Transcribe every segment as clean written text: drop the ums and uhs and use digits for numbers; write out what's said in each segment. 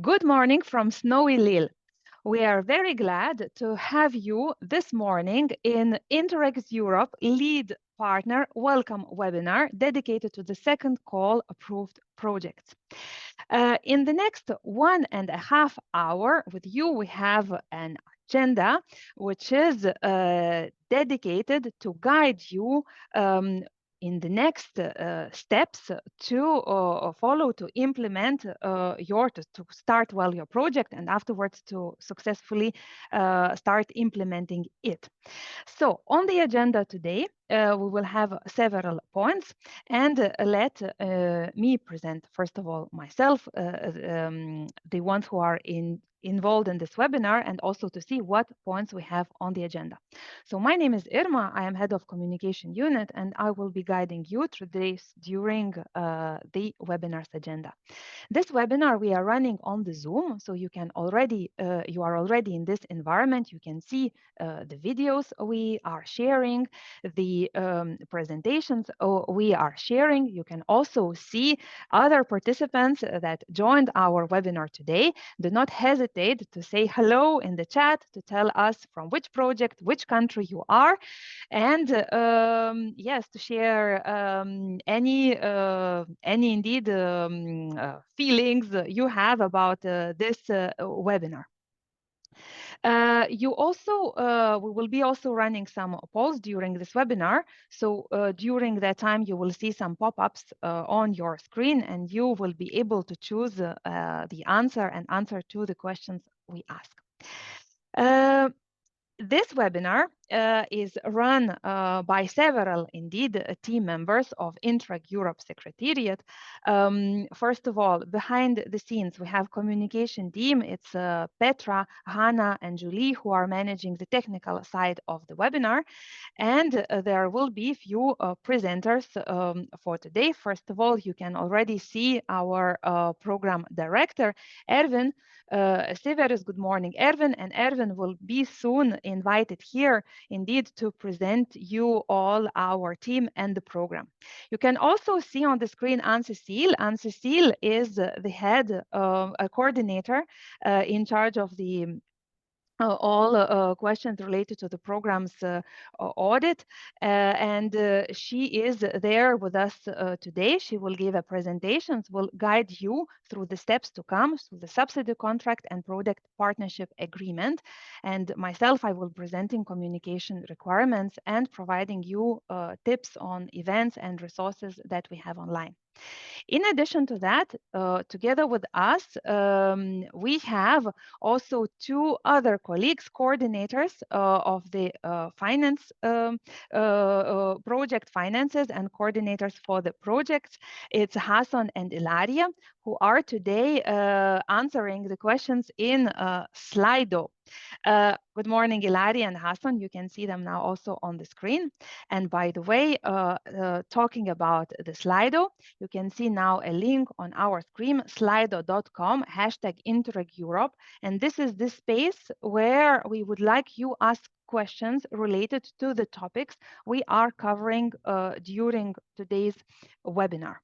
Good morning from snowy Lille. We are very glad to have you this morning in Interreg Europe Lead Partner Welcome webinar dedicated to the second call approved projects. In the next 1.5 hours with you, we have an agenda which is dedicated to guide you in the next steps to follow, to implement to start well your project, and afterwards to successfully start implementing it. So on the agenda today, we will have several points, and let me present first of all myself, the ones who are involved in this webinar, and also to see what points we have on the agenda. So my name is Irma. I am head of communication unit, and I will be guiding you through this during the webinar's agenda. This webinar we are running on the Zoom, so you can already you are already in this environment. You can see the videos we are sharing, the presentations we are sharing. You can also see other participants that joined our webinar today. Do not hesitate to say hello in the chat, to tell us from which project, which country you are, and yes, to share any indeed feelings you have about this webinar. We will be also running some polls during this webinar. So during that time, you will see some pop-ups on your screen, and you will be able to choose the answer to the questions we ask. This webinar is run by several, indeed, team members of Interreg Europe Secretariat. First of all, behind the scenes, we have communication team. It's Petra, Hannah, and Julie who are managing the technical side of the webinar. And there will be a few presenters for today. First of all, you can already see our program director, Erwin Severus. Good morning, Erwin. And Erwin will be soon invited here, indeed, to present you all our team and the program. You can also see on the screen Anne-Cécile. Anne-Cécile is the head, a coordinator in charge of the all questions related to the program's audit, and she is there with us today. She will give a presentation, will guide you through the steps to come, through the subsidy contract and product partnership agreement. And myself, I will presenting communication requirements and providing you tips on events and resources that we have online. In addition to that, together with us, we have also two other colleagues, coordinators of the finance project finances and coordinators for the projects. It's Hassan and Ilaria, who are today answering the questions in Slido. Good morning, Ilaria and Hassan. You can see them now also on the screen. And by the way, talking about the Slido, you can see now a link on our screen, slido.com, #InterregEurope. And this is the space where we would like you ask questions related to the topics we are covering during today's webinar.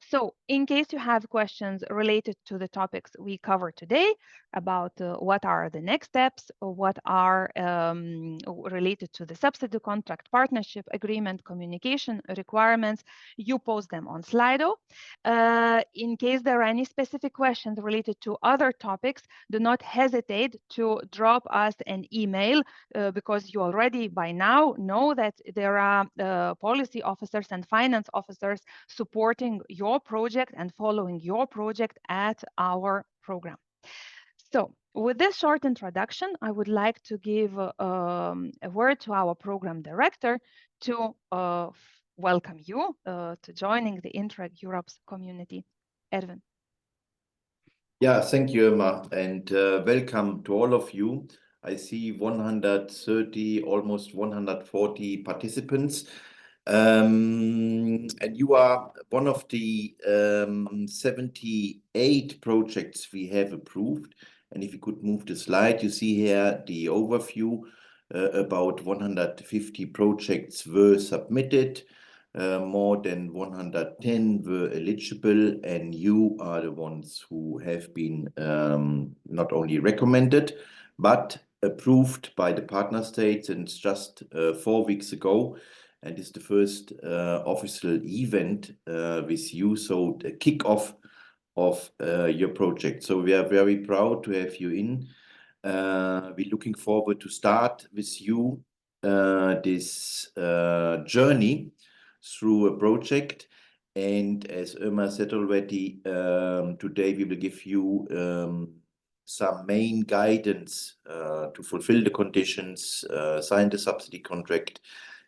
So in case you have questions related to the topics we covered today about what are the next steps, or what are related to the subsidy contract, partnership agreement, communication requirements, you post them on Slido. In case there are any specific questions related to other topics, do not hesitate to drop us an email because you already by now know that there are policy officers and finance officers supporting your project and following your project at our program. So with this short introduction, I would like to give a word to our program director to welcome you to joining the Interreg Europe's community. Erwin. Yeah, thank you, Emma, and welcome to all of you. I see 130, almost 140 participants. And you are one of the 78 projects we have approved. And if you could move the slide, you see here the overview. About 150 projects were submitted. More than 110 were eligible, and you are the ones who have been not only recommended, but approved by the partner states, and it's just 4 weeks ago. And it's the first official event with you, so the kickoff of your project. So we are very proud to have you in. We're looking forward to start with you this journey through a project. And as Irma said already, today we will give you some main guidance to fulfill the conditions, sign the subsidy contract,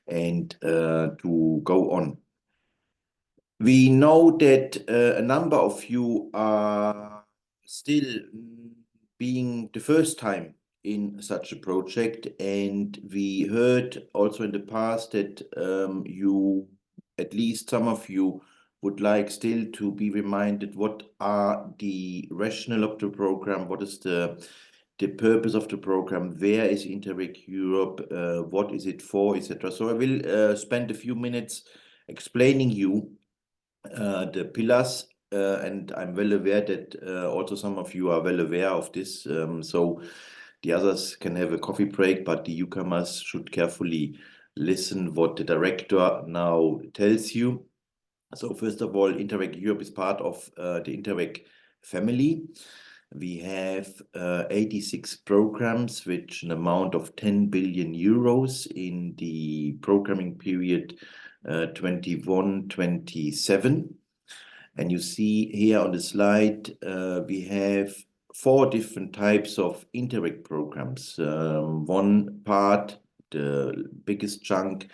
and to go on. We know that a number of you are still being the first time in such a project, and we heard also in the past that you, at least some of you, would like still to be reminded what are the rationale of the program, what is the purpose of the program, where is Interreg Europe, what is it for, etc. So I will spend a few minutes explaining you the pillars, and I'm well aware that also some of you are well aware of this, so the others can have a coffee break, but the newcomers should carefully listen what the director now tells you. So first of all, Interreg Europe is part of the Interreg family. We have 86 programs, which an amount of 10 billion euros in the programming period 21-27. And you see here on the slide, we have 4 different types of Interreg programs. One part, the biggest chunk,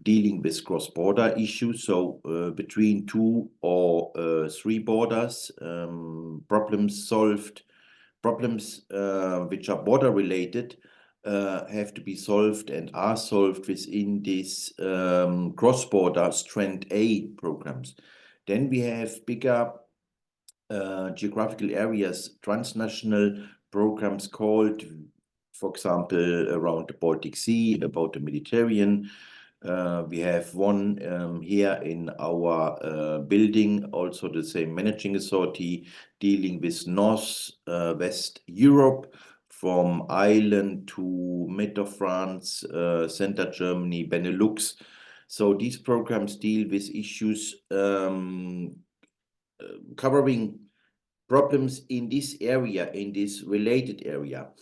dealing with cross-border issues, so between 2 or 3 borders, problems solved, problems which are border related have to be solved and are solved within this cross-border Strand A programs. Then we have bigger geographical areas, transnational programs called, for example, around the Baltic Sea, about the Mediterranean. We have one here in our building, also the same managing authority, dealing with North West Europe, from Ireland to mid of France, center Germany, Benelux. So these programs deal with issues covering problems in this area, in this related area.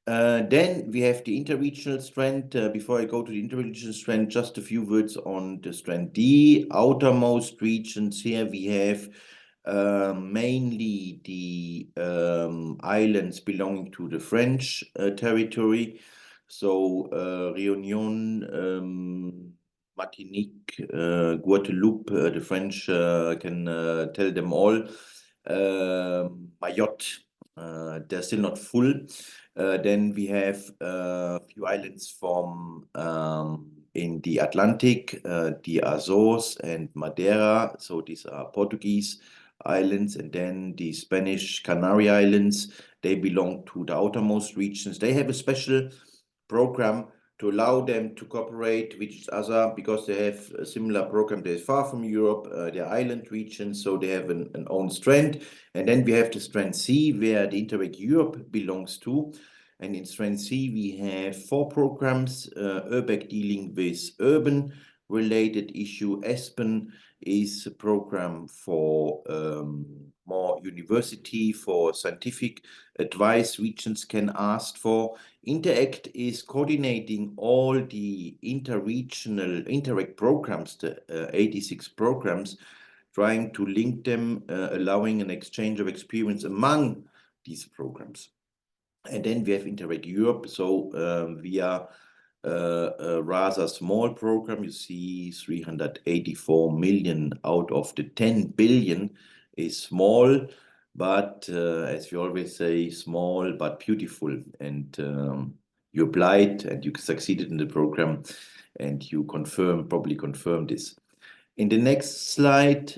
Then we have the interregional strand. Before I go to the interregional strand, just a few words on the strand D. Outermost regions here we have mainly the islands belonging to the French territory. So Réunion, Martinique, Guadeloupe, the French can tell them all. Mayotte, they're still not full. Then we have a few islands from in the Atlantic, the Azores and Madeira. So these are Portuguese islands, and then the Spanish Canary Islands. They belong to the outermost regions. They have a special program to allow them to cooperate with each other because they have a similar program. They're far from Europe, they're island regions, so they have an own strand. And then we have the strand C, where the Interreg Europe belongs to. And in strand C, we have 4 programs, URBEC dealing with urban related issue. ESPEN is a program for more university, for scientific advice regions can ask for. Interact is coordinating all the interregional Interreg programs, the 86 programs, trying to link them, allowing an exchange of experience among these programs. And then we have Interreg Europe. So we are a rather small program. You see 384 million out of the 10 billion is small, but as we always say, small but beautiful. And you applied and you succeeded in the program, and you probably confirm this. In the next slide,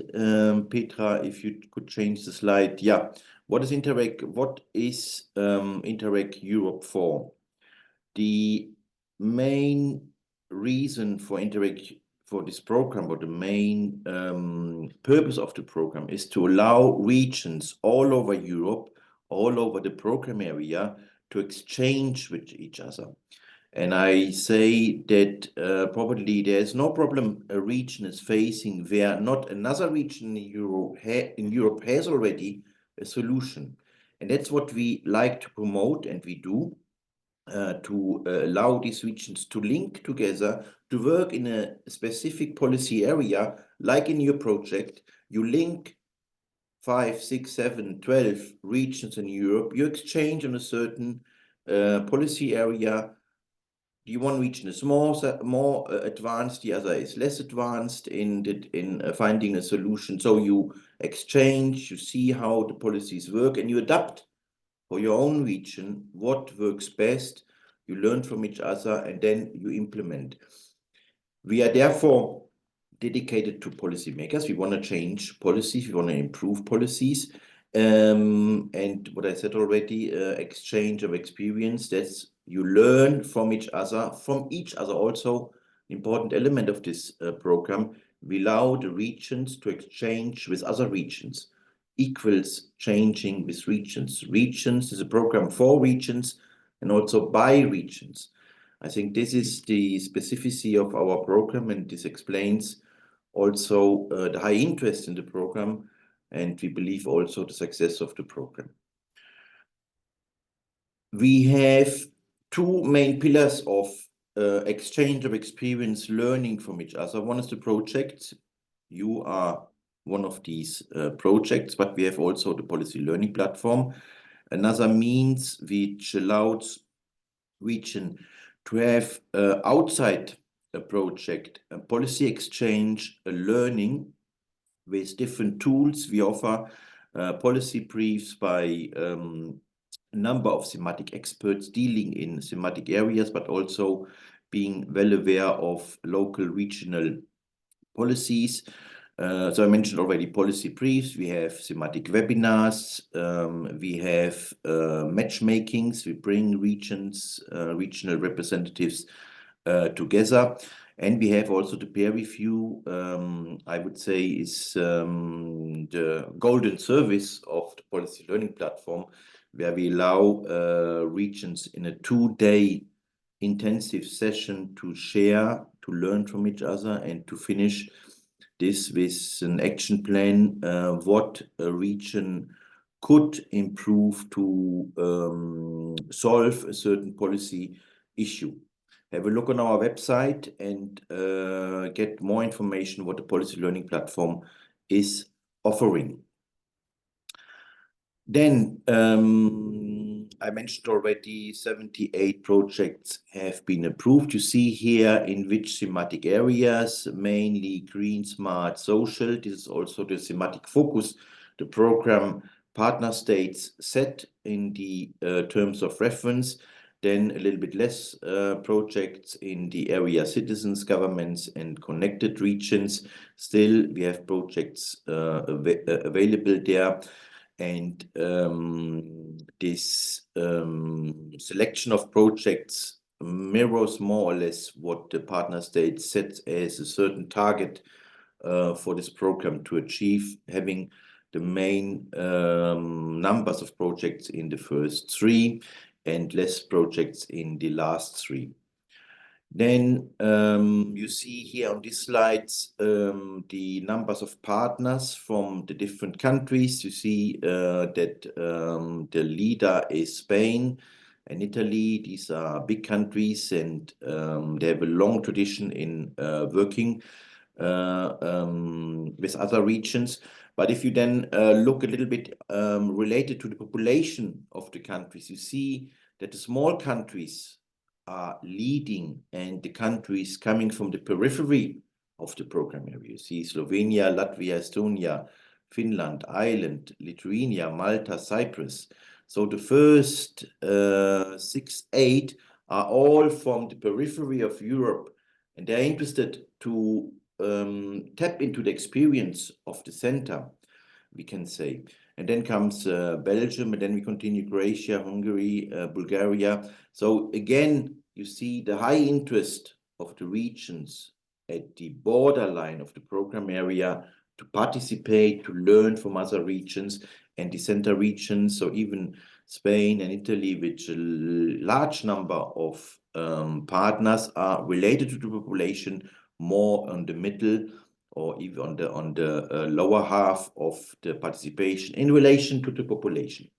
Petra, if you could change the slide. Yeah, what is Interreg? What is Interreg Europe for? The main reason for Interreg for this program, or the main purpose of the program, is to allow regions all over Europe, all over the program area, to exchange with each other. And I say that probably there's no problem a region is facing where not another region in Europe has already a solution. And that's what we like to promote, and we do, to allow these regions to link together, to work in a specific policy area. Like in your project, you link 5, 6, 7, 12 regions in Europe, you exchange on a certain policy area. The one region is more advanced, the other is less advanced in finding a solution. So you exchange, you see how the policies work, and you adapt for your own region what works best. You learn from each other, and then you implement. We are therefore dedicated to policymakers. We want to change policies, we want to improve policies. And what I said already, exchange of experience, that's you learn from each other also. An important element of this program, we allow the regions to exchange with other regions, equals changing with regions. Regions is a program for regions and also by regions. I think this is the specificity of our program, and this explains also the high interest in the program, and we believe also the success of the program. We have 2 main pillars of exchange of experience, learning from each other. One is the project. You are one of these projects, but we have also the policy learning platform. Another means which allows region to have outside a project, a policy exchange, a learning with different tools. We offer policy briefs by a number of thematic experts dealing in thematic areas, but also being well aware of local regional policies. So I mentioned already policy briefs. We have thematic webinars. We have matchmakings. We bring regional representatives together. And we have also the peer review, I would say, is the golden service of the policy learning platform, where we allow regions in a 2-day intensive session to share, to learn from each other, and to finish this with an action plan, what a region could improve to solve a certain policy issue. Have a look on our website and get more information what the policy learning platform is offering. Then I mentioned already 78 projects have been approved. You see here in which thematic areas, mainly green, smart, social. This is also the thematic focus the program partner states set in the terms of reference. Then a little bit less projects in the area citizens, governments, and connected regions. Still, we have projects available there. And this selection of projects mirrors more or less what the partner state sets as a certain target for this program to achieve, having the main numbers of projects in the first 3 and less projects in the last 3. Then you see here on these slides the numbers of partners from the different countries. You see that the leader is Spain and Italy. These are big countries, and they have a long tradition in working with other regions. But if you then look a little bit related to the population of the countries, you see that the small countries are leading, and the countries coming from the periphery of the program area. You see Slovenia, Latvia, Estonia, Finland, Ireland, Lithuania, Malta, Cyprus. So the first 6, 8 are all from the periphery of Europe, and they're interested to tap into the experience of the center, we can say. And then comes Belgium, and then we continue Croatia, Hungary, Bulgaria. So again, you see the high interest of the regions at the borderline of the program area to participate, to learn from other regions and the center regions. So even Spain and Italy, which a large number of partners are related to the population, more on the middle or even on the lower half of the participation in relation to the population.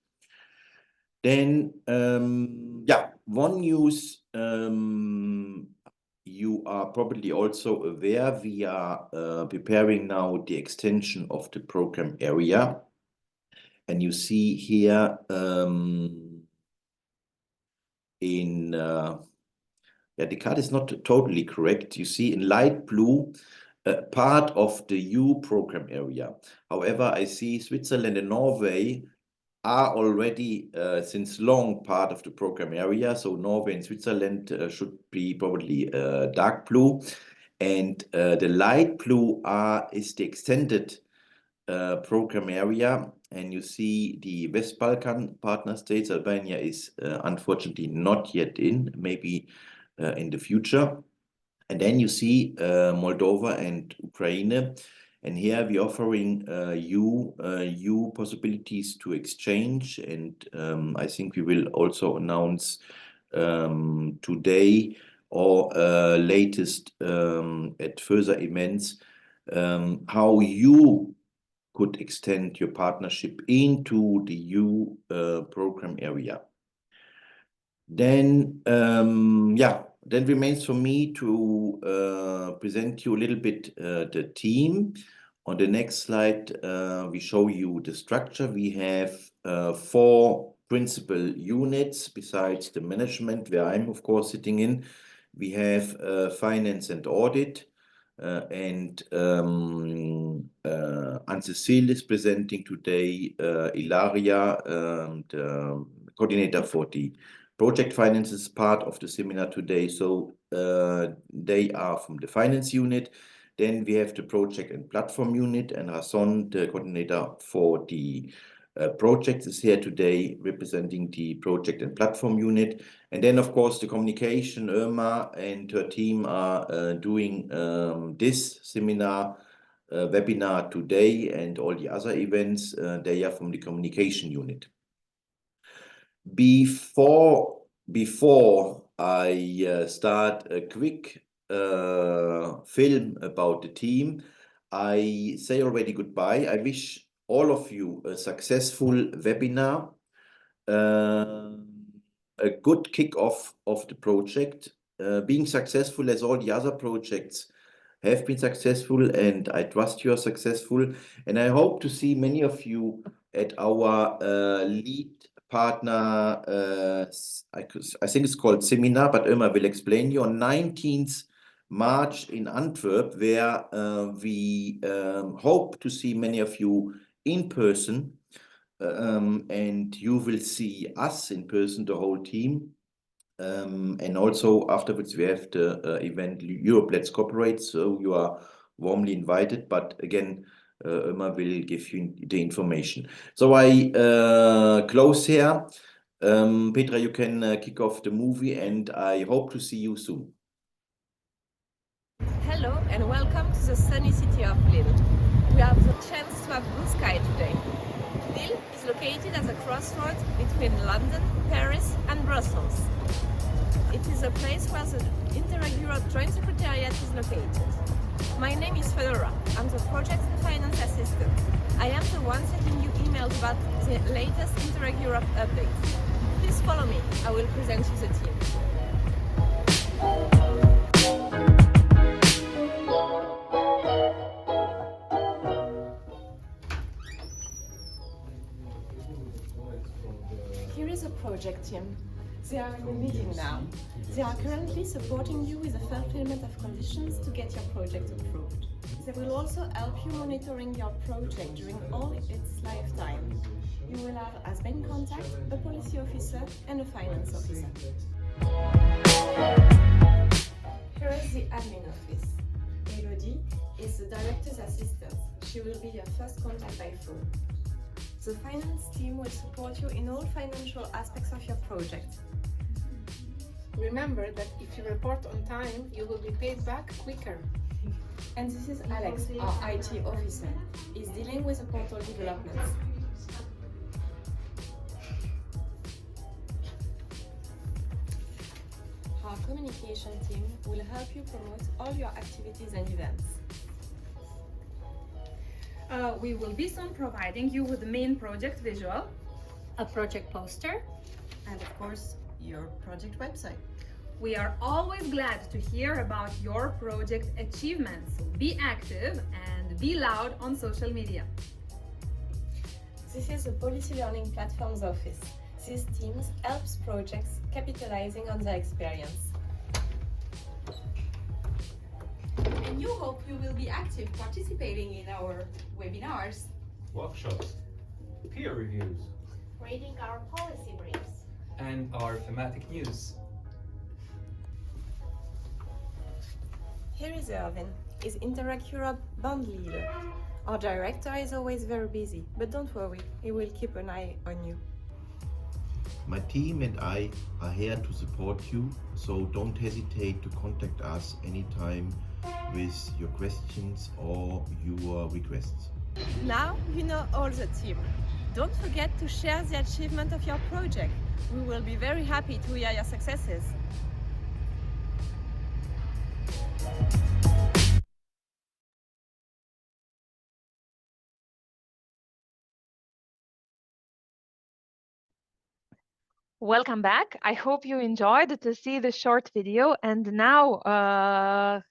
Then, yeah, one news you are probably also aware, we are preparing now the extension of the program area. And you see here yeah, the card is not totally correct. You see in light blue, part of the EU program area. However, I see Switzerland and Norway are already since long part of the program area. So Norway and Switzerland should be probably dark blue. And the light blue is the extended program area. And you see the West Balkan partner states. Albania is unfortunately not yet in, maybe in the future. And then you see Moldova and Ukraine. And here we're offering you possibilities to exchange. And I think we will also announce today or latest at further events how you could extend your partnership into the EU program area. Then, yeah, then remains for me to present you a little bit the team. On the next slide, we show you the structure. We have 4 principal units besides the management, where I'm, of course, sitting in. We have finance and audit, and Anne-Cécile is presenting today, Ilaria, the coordinator for the project finance is part of the seminar today. So they are from the finance unit. Then we have the project and platform unit, and Rasson, the coordinator for the project, is here today representing the project and platform unit. And then, of course, the communication, Irma and her team are doing this seminar, webinar today, and all the other events. They are from the communication unit. Before I start a quick film about the team, I say already goodbye. I wish all of you a successful webinar, a good kickoff of the project, being successful as all the other projects have been successful, and I trust you are successful. And I hope to see many of you at our lead partner, I think it's called seminar, but Irma will explain you, on 19th March in Antwerp, where we hope to see many of you in person, and you will see us in person, the whole team. And also afterwards we have the event Europe Let's Cooperate, so you are warmly invited. But again, Irma will give you the information. So I close here. Petra, you can kick off the movie, and I hope to see you soon. Hello and welcome to the sunny city of Lille. We have the chance to have blue sky today. Lille is located at the crossroads between London, Paris and Brussels. It is a place where the Interreg Europe Joint Secretariat is located. My name is Fedora. I'm the Project and Finance Assistant. I am the one sending you emails about the latest Interreg Europe updates. Please follow me. I will present you the team. Here is a project team. They are in a meeting now. They are currently supporting you with the fulfillment of conditions to get your project approved. They will also help you monitoring your project during all its lifetime. You will have as main contact a policy officer and a finance officer. Here is the admin office. Elodie is the director's assistant. She will be your first contact by phone. The finance team will support you in all financial aspects of your project. Remember that if you report on time, you will be paid back quicker. And this is Alex, our IT officer. He's dealing with the portal developments. Our communication team will help you promote all your activities and events. We will be soon providing you with the main project visual, A project poster, and of course, your project website. We are always glad to hear about your project achievements. So be active and be loud on social media. This is the Policy Learning Platforms office. These teams helps projects capitalizing on their experience. And you hope you will be active participating in our webinars, workshops, peer reviews, reading our policy briefs, and our thematic news. Here is Erwin, is Interreg Europe band leader. Our director is always very busy, but don't worry, he will keep an eye on you. My team and I are here to support you, so don't hesitate to contact us anytime with your questions or your requests. Now you know all the team. Don't forget to share the achievement of your project. We will be very happy to hear your successes. Welcome back. I hope you enjoyed to see the short video and now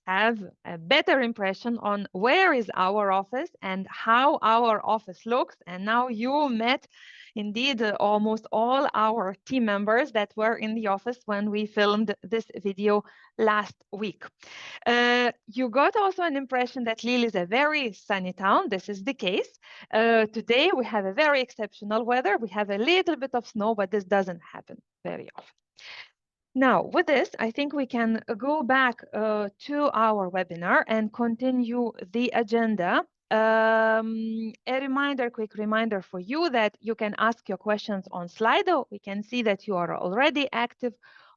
have a better impression on where is our office and how our office looks. And now you met indeed almost all our team members that were in the office when we filmed this video last week. You got also an impression that Lille is a very sunny town. This is the case. Today we have a very exceptional weather. We have a little bit of snow, but this doesn't happen very often. Now, with this, I think we can go back to our webinar and continue the agenda. Quick reminder for you that you can ask your questions on Slido. We can see that you are already active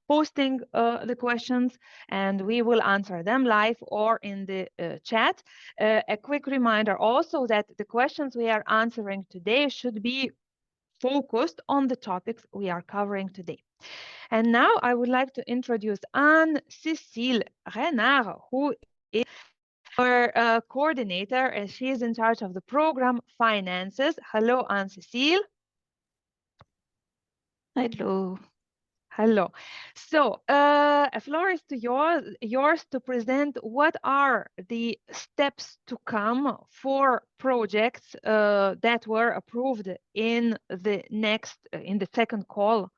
posting the questions, and we will answer them live or in the chat. A quick reminder also that the questions we are answering today should be focused on the topics we are covering today. And now I would like to introduce Anne-Cécile Renard, who is our coordinator, and she is in charge of the program finances. Hello, Anne-Cécile. Hello. Hello. So, floor is to yours to present what are the steps to come for projects that were approved in the second call.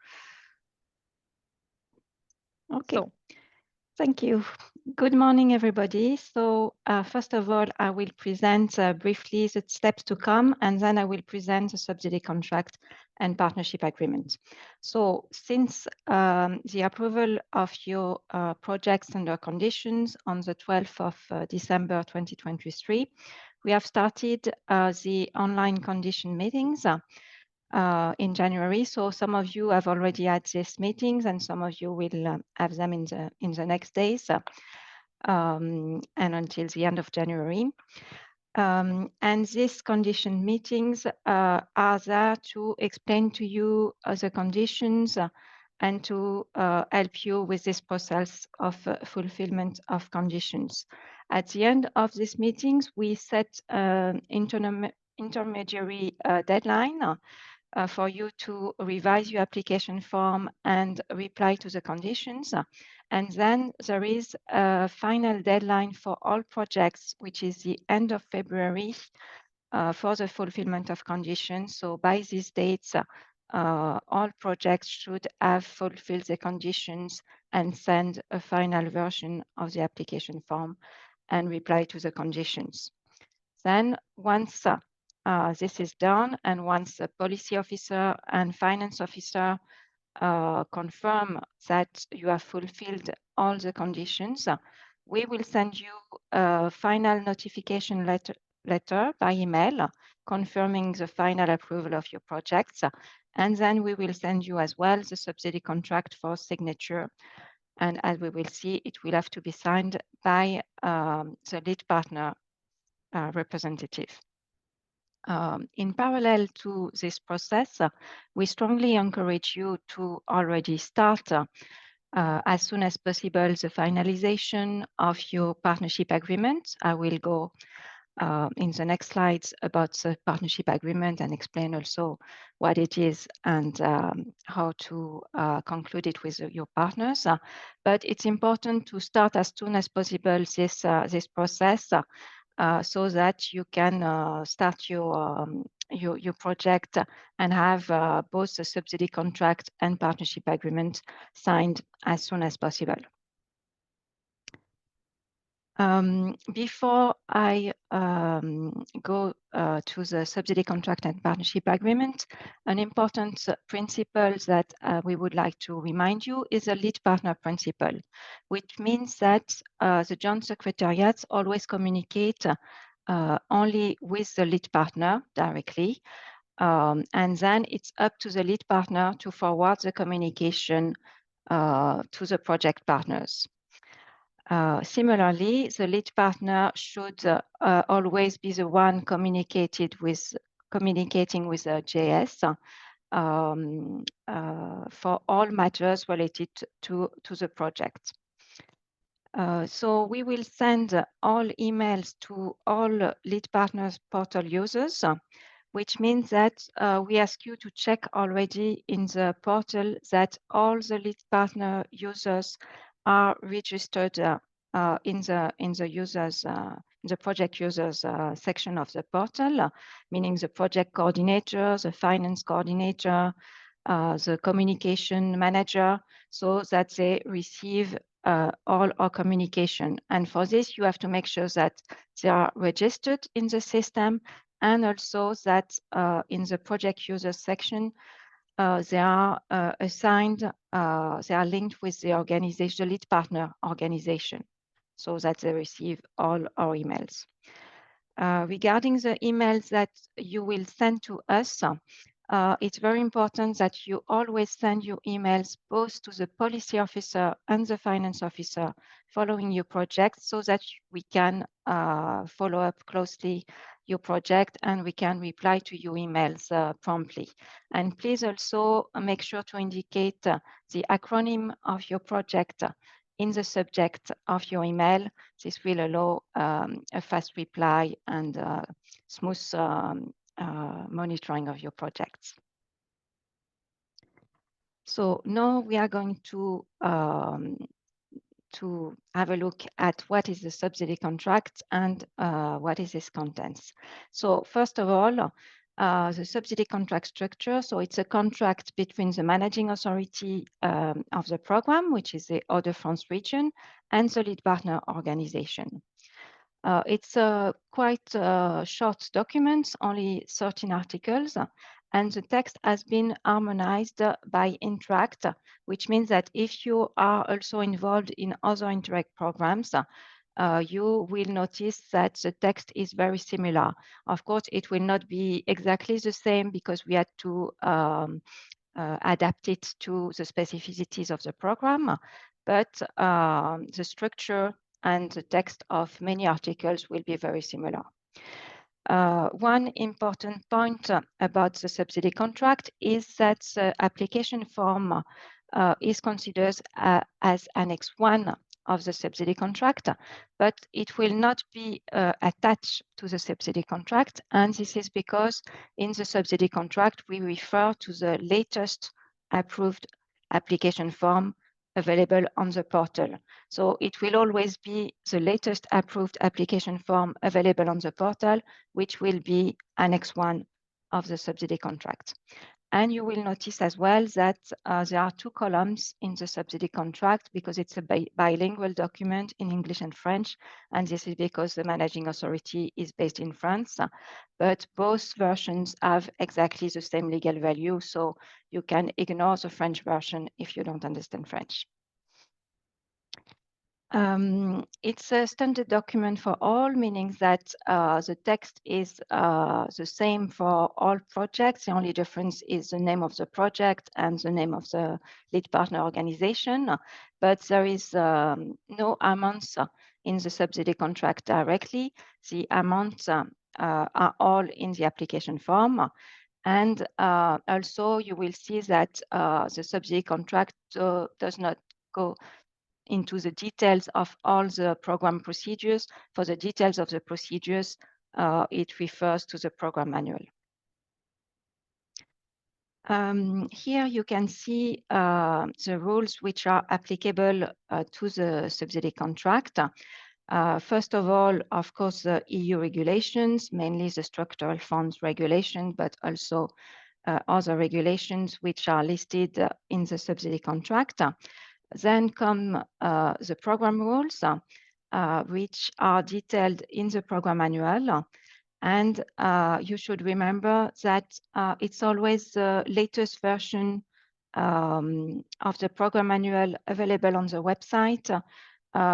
Okay. So, thank you. Good morning, everybody. So first of all, I will present briefly the steps to come, and then I will present the subsidy contract and partnership agreement. So since the approval of your projects under conditions on the 12th of December 2023, we have started the online condition meetings. in January. So some of you have already had these meetings, and some of you will have them in the next days, and until the end of January. And these condition meetings are there to explain to you the conditions and to help you with this process of fulfillment of conditions. At the end of these meetings, we set an intermediary deadline for you to revise your application form and reply to the conditions. And then there is a final deadline for all projects, which is the end of February for the fulfillment of conditions. So by these dates, all projects should have fulfilled the conditions and send a final version of the application form and reply to the conditions. Then once this is done, and once the policy officer and finance officer confirm that you have fulfilled all the conditions, we will send you a final notification letter by email confirming the final approval of your projects. And then we will send you as well the subsidy contract for signature. And as we will see, it will have to be signed by the lead partner representative. In parallel to this process, we strongly encourage you to already start as soon as possible the finalization of your partnership agreement. I will go in the next slides about the partnership agreement and explain also what it is and how to conclude it with your partners. But it's important to start as soon as possible this process so that you can start your project and have both the subsidy contract and partnership agreement signed as soon as possible. Before I go to the subsidy contract and partnership agreement, an important principle that we would like to remind you is the lead partner principle, which means that the joint secretariats always communicate only with the lead partner directly. And then it's up to the lead partner to forward the communication to the project partners. Similarly, the lead partner should always be the one communicating with the JS for all matters related to the project. So we will send all emails to all lead partners portal users, which means that we ask you to check already in the portal that all the lead partner users are registered in the users the project users section of the portal, meaning the project coordinator, the finance coordinator, the communication manager, so that they receive all our communication. And for this, you have to make sure that they are registered in the system, and also that in the project users section, they are assigned, they are linked with the organization, the lead partner organization, so that they receive all our emails. Regarding the emails that you will send to us, it's very important that you always send your emails both to the policy officer and the finance officer following your project, so that we can follow up closely your project and we can reply to your emails promptly. And please also make sure to indicate the acronym of your project in the subject of your email. This will allow a fast reply and smooth monitoring of your projects. So now we are going to have a look at what is the subsidy contract and what is its contents. So first of all, the subsidy contract structure. So it's a contract between the managing authority of the program, which is the Hauts-de-France region, and the lead partner organization. It's a quite short document, only 13 articles, and the text has been harmonized by Interact, which means that if you are also involved in other Interreg programs, you will notice that the text is very similar. Of course, it will not be exactly the same because we had to adapt it to the specificities of the program, but the structure and the text of many articles will be very similar. One important point about the subsidy contract is that the application form is considered as Annex 1 of the subsidy contract, but it will not be attached to the subsidy contract. And this is because in the subsidy contract, we refer to the latest approved application form available on the portal. So it will always be the latest approved application form available on the portal, which will be Annex 1 of the subsidy contract. And you will notice as well that there are 2 columns in the subsidy contract because it's a bilingual document in English and French. And this is because the managing authority is based in France. But both versions have exactly the same legal value. So you can ignore the French version if you don't understand French. It's a standard document for all, meaning that the text is the same for all projects. The only difference is the name of the project and the name of the lead partner organization. But there is no amounts in the subsidy contract directly. The amounts are all in the application form. And also you will see that the subsidy contract does not go into the details of all the program procedures. For the details of the procedures, it refers to the program manual. Here you can see the rules which are applicable to the subsidy contract. First of all, of course, the EU regulations, mainly the structural funds regulation, but also other regulations which are listed in the subsidy contract. Then come the program rules, which are detailed in the program manual. And you should remember that it's always the latest version of the program manual available on the website,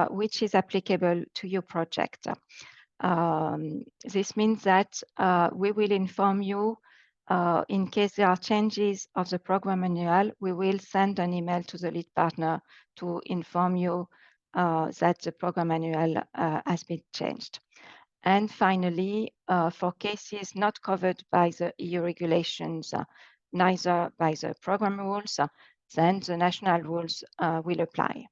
which is applicable to your project. This means that we will inform you in case there are changes of the program manual. We will send an email to the lead partner to inform you that the program manual has been changed. And finally, for cases not covered by the EU regulations, neither by the program rules, then the national rules will apply.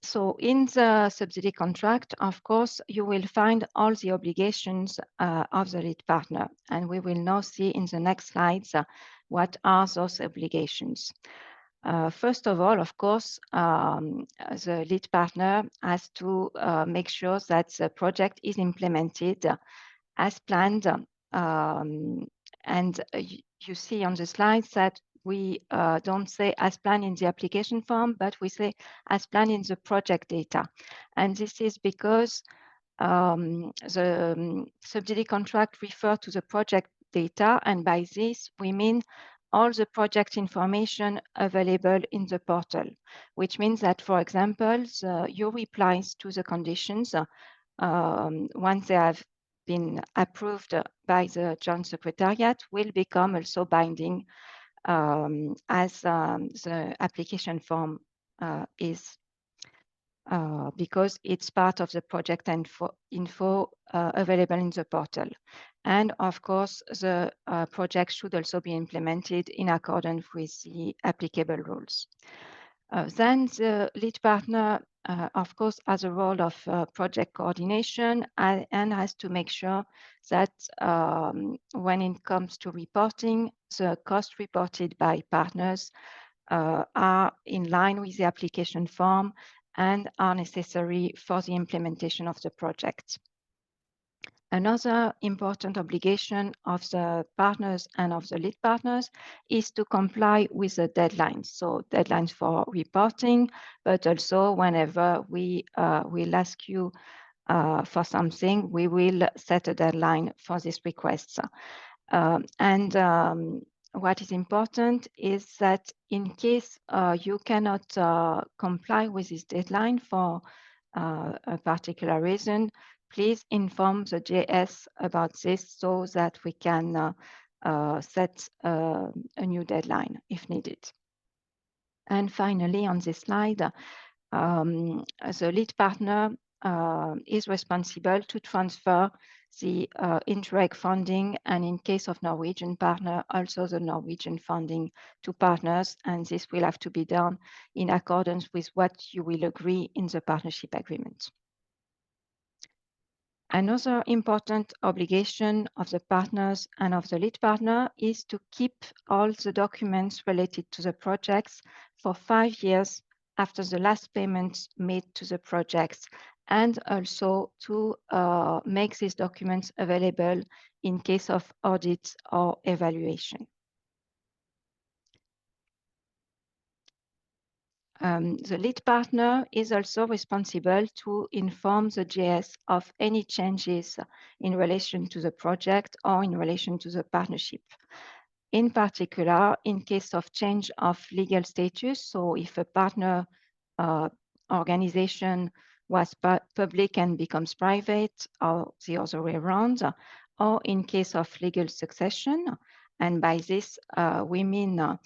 So in the subsidy contract, of course, you will find all the obligations of the lead partner. And we will now see in the next slides what are those obligations. First of all, of course, the lead partner has to make sure that the project is implemented as planned. And you see on the slides that we don't say as planned in the application form, but we say as planned in the project data. And this is because the subsidy contract refers to the project data. And by this, we mean all the project information available in the portal, which means that, for example, your replies to the conditions, once they have been approved by the Joint Secretariat, will become also binding as the application form is, because it's part of the project info available in the portal. And of course, the project should also be implemented in accordance with the applicable rules. Then the lead partner, of course, has a role of project coordination and has to make sure that when it comes to reporting, the costs reported by partners are in line with the application form and are necessary for the implementation of the project. Another important obligation of the partners and of the lead partners is to comply with the deadlines. So deadlines for reporting, but also whenever we will ask you for something, we will set a deadline for these requests. what is important is that in case you cannot comply with this deadline for a particular reason, please inform the JS about this so that we can set a new deadline if needed. And finally, on this slide, the lead partner is responsible to transfer the Interreg funding, and in case of Norwegian partner, also the Norwegian funding to partners, and this will have to be done in accordance with what you will agree in the partnership agreement. Another important obligation of the partners and of the lead partner is to keep all the documents related to the projects for 5 years after the last payment made to the projects, and also to make these documents available in case of audit or evaluation. The lead partner is also responsible to inform the JS of any changes in relation to the project or in relation to the partnership. In particular, in case of change of legal status, so if a partner organization was public and becomes private, or the other way around, or in case of legal succession. And by this, we mean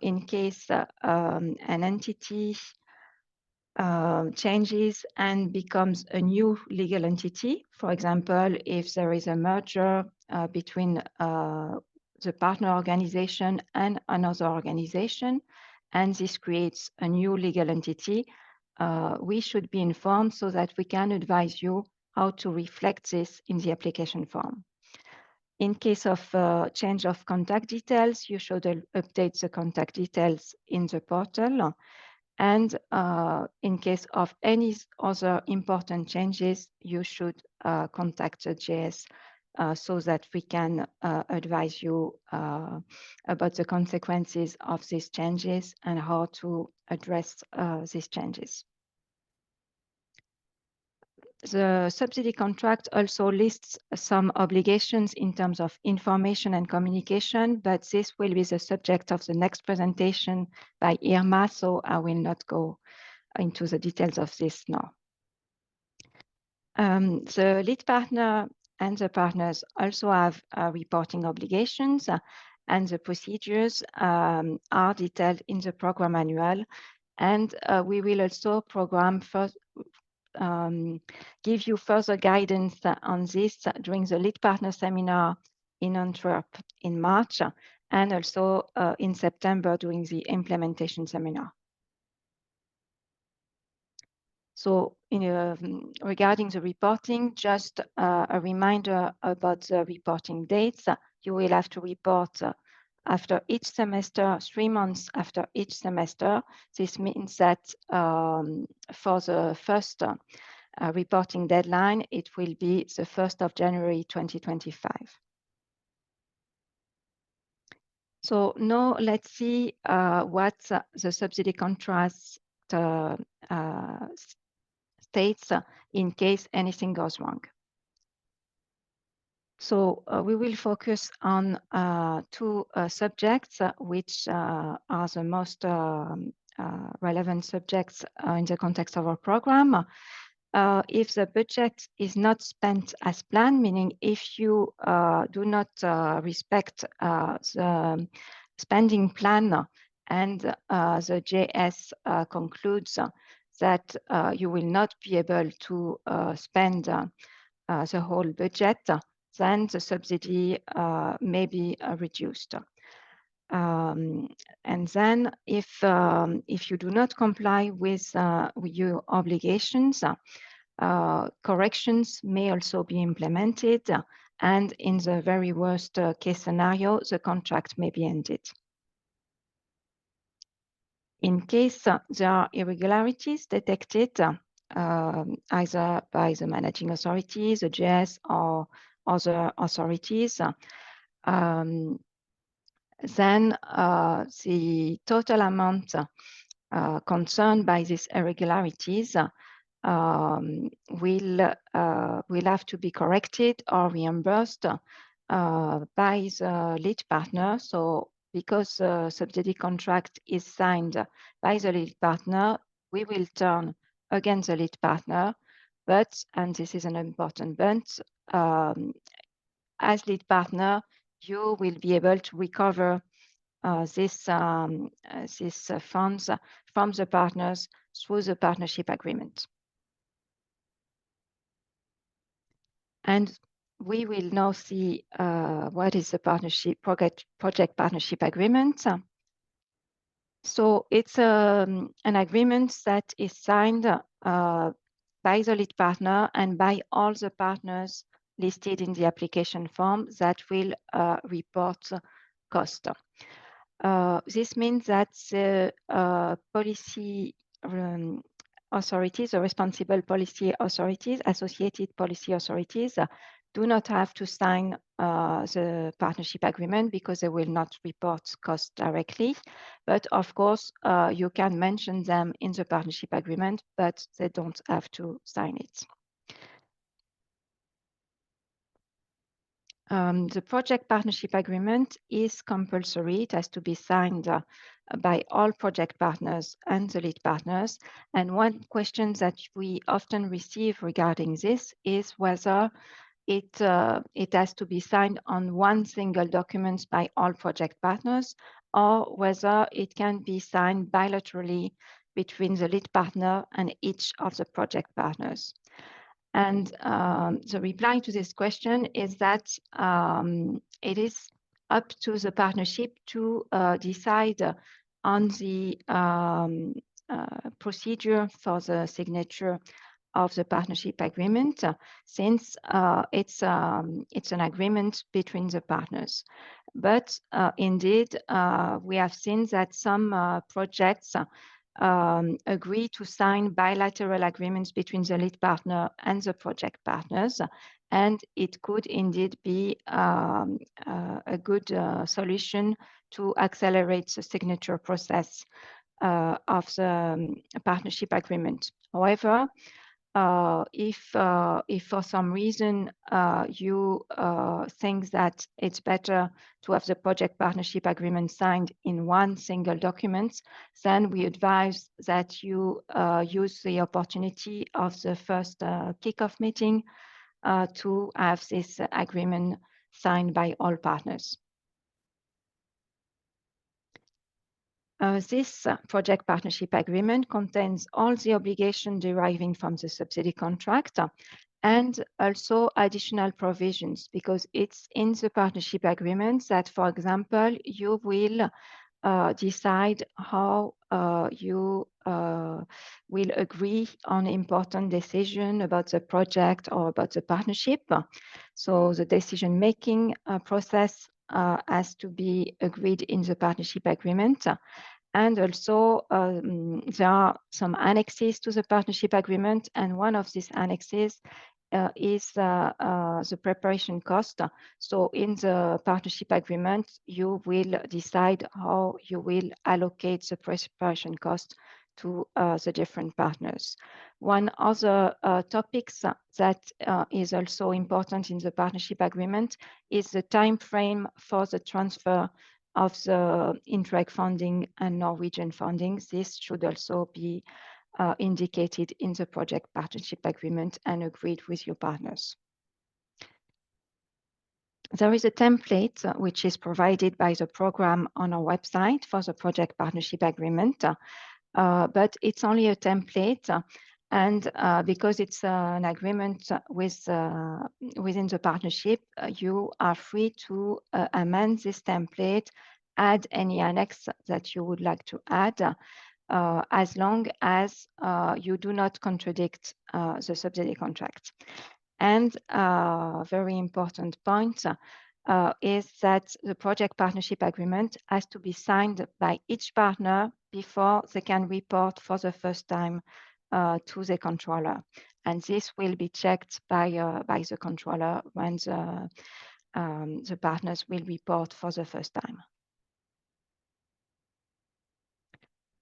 in case an entity changes and becomes a new legal entity. For example, if there is a merger between the partner organization and another organization, and this creates a new legal entity, we should be informed so that we can advise you how to reflect this in the application form. In case of change of contact details, you should update the contact details in the portal. And in case of any other important changes, you should contact the JS so that we can advise you about the consequences of these changes and how to address these changes. The subsidy contract also lists some obligations in terms of information and communication, but this will be the subject of the next presentation by Irma, so I will not go into the details of this now. The lead partner and the partners also have reporting obligations, and the procedures are detailed in the program manual. And we will also give you further guidance on this during the lead partner seminar in Antwerp in March, and also in September during the implementation seminar. So regarding the reporting, just a reminder about the reporting dates. You will have to report after each semester, 3 months after each semester. This means that for the first reporting deadline, it will be the 1st of January 2025. So now let's see what the subsidy contract states in case anything goes wrong. So we will focus on 2 subjects, which are the most relevant subjects in the context of our program. If the budget is not spent as planned, meaning if you do not respect the spending plan and the JS concludes that you will not be able to spend the whole budget, then the subsidy may be reduced. And then if you do not comply with your obligations, corrections may also be implemented, and in the very worst case scenario, the contract may be ended. In case there are irregularities detected, either by the managing authorities, the JS, or other authorities, then the total amount concerned by these irregularities will have to be corrected or reimbursed by the lead partner. So because the subsidy contract is signed by the lead partner, we will turn against the lead partner. But, and this is an important but, as lead partner, you will be able to recover these funds from the partners through the partnership agreement. And we will now see what is the project partnership agreement. So it's an agreement that is signed by the lead partner and by all the partners listed in the application form that will report cost. This means that the policy authorities, or responsible policy authorities, associated policy authorities, do not have to sign the partnership agreement because they will not report costs directly. But of course, you can mention them in the partnership agreement, but they don't have to sign it. The project partnership agreement is compulsory. It has to be signed by all project partners and the lead partners. And one question that we often receive regarding this is whether it has to be signed on one single document by all project partners, or whether it can be signed bilaterally between the lead partner and each of the project partners. And the reply to this question is that it is up to the partnership to decide on the procedure for the signature of the partnership agreement, since it's an agreement between the partners. But indeed, we have seen that some projects agree to sign bilateral agreements between the lead partner and the project partners. And it could indeed be a good solution to accelerate the signature process of the partnership agreement. However, if for some reason you think that it's better to have the project partnership agreement signed in one single document, then we advise that you use the opportunity of the first kickoff meeting to have this agreement signed by all partners. This project partnership agreement contains all the obligations deriving from the subsidy contract and also additional provisions, because it's in the partnership agreement that, for example, you will decide how you will agree on important decision about the project or about the partnership. So the decision-making process has to be agreed in the partnership agreement. And also there are some annexes to the partnership agreement, and one of these annexes is the preparation cost. So in the partnership agreement, you will decide how you will allocate the preparation cost to the different partners. One other topic that is also important in the partnership agreement is the time frame for the transfer of the Interreg funding and Norwegian funding. This should also be indicated in the project partnership agreement and agreed with your partners. There is a template which is provided by the program on our website for the project partnership agreement, but it's only a template. And because it's an agreement with, within the partnership, you are free to amend this template, add any annex that you would like to add, as long as you do not contradict the subsidy contract. And very important point is that the project partnership agreement has to be signed by each partner before they can report for the first time to the controller. And this will be checked by the controller when the partners will report for the first time.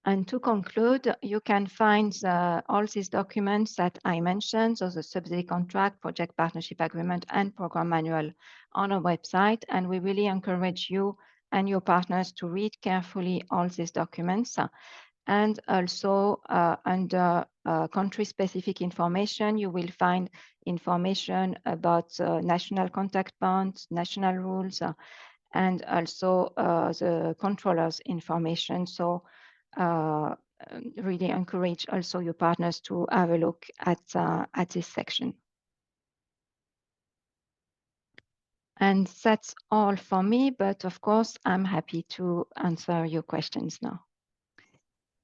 And to conclude, you can find all these documents that I mentioned, so the subsidy contract, project partnership agreement, and program manual on our website. And we really encourage you and your partners to read carefully all these documents. And also under country-specific information, you will find information about national contact points, national rules, and also the controllers information. So really encourage also your partners to have a look at this section. And that's all for me, but of course, I'm happy to answer your questions now.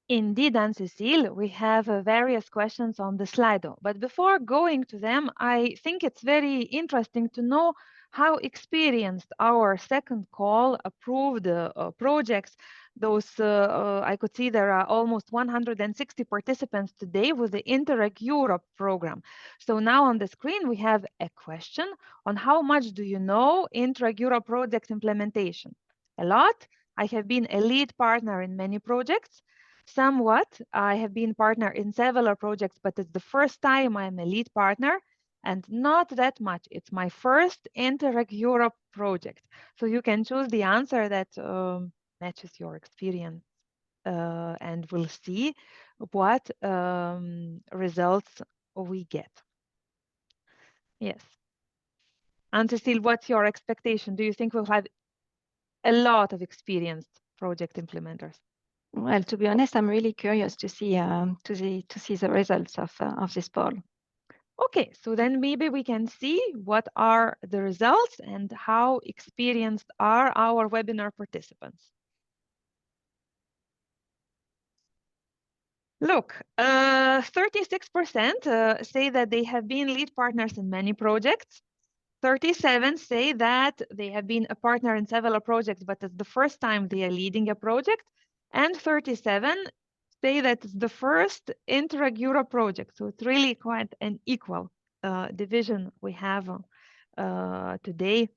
Indeed, Anne-Cécile, we have various questions on the Slido. But before going to them, I think it's very interesting to know how experienced our second call approved projects. Those I could see there are almost 160 participants today with the Interreg Europe program. So now on the screen, we have a question on how much do you know Interreg Europe project implementation? A lot. I have been a lead partner in many projects. Somewhat, I have been partner in several projects, but it's the first time I'm a lead partner and not that much. It's my first Interreg Europe project. So you can choose the answer that matches your experience and we'll see what results we get. Yes. Anne-Cécile, what's your expectation? Do you think we'll have a lot of experienced project implementers? Well, to be honest, I'm really curious to see the results of this poll. Okay, so then maybe we can see what are the results and how experienced are our webinar participants. Look, 36% say that they have been lead partners in many projects. 37 say that they have been a partner in several projects, but it's the first time they are leading a project. And 37 say that it's the first Interreg Europe project. So it's really quite an equal division we have today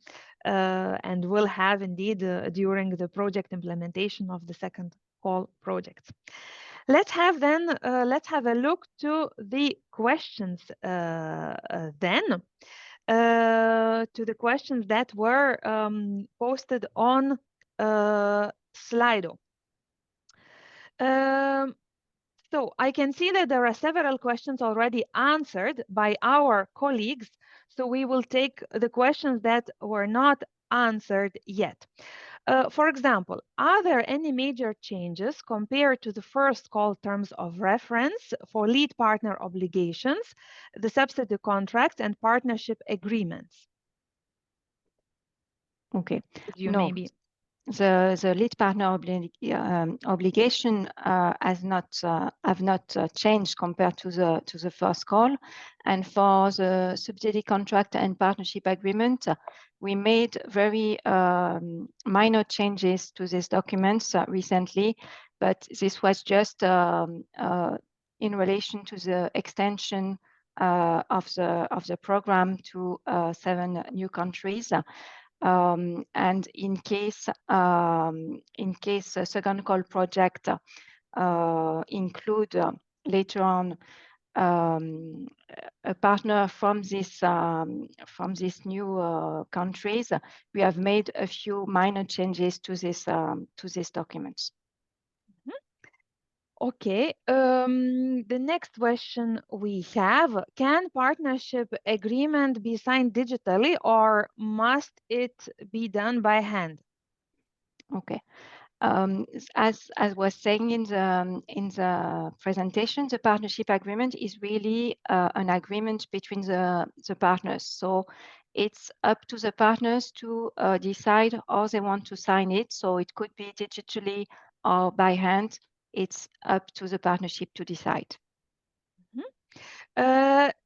and will have indeed during the project implementation of the second call projects. Let's have a look to the questions then. To the questions that were posted on Slido. So I can see that there are several questions already answered by our colleagues. So we will take the questions that were not answered yet. For example, are there any major changes compared to the first call terms of reference for lead partner obligations, the subsidy contracts and partnership agreements? Okay. Could you no. maybe? The lead partner obligation have not changed compared to the first call, and for the subsidy contract and partnership agreement, we made very minor changes to these documents recently, but this was just in relation to the extension of the program to 7 new countries. And in case a second call project include later on a partner from these new countries, we have made a few minor changes to these documents. Okay, the next question we have, can partnership agreement be signed digitally or must it be done by hand? Okay. As was saying in the presentation, the partnership agreement is really an agreement between the partners. So it's up to the partners to decide how they want to sign it. So it could be digitally or by hand. It's up to the partnership to decide.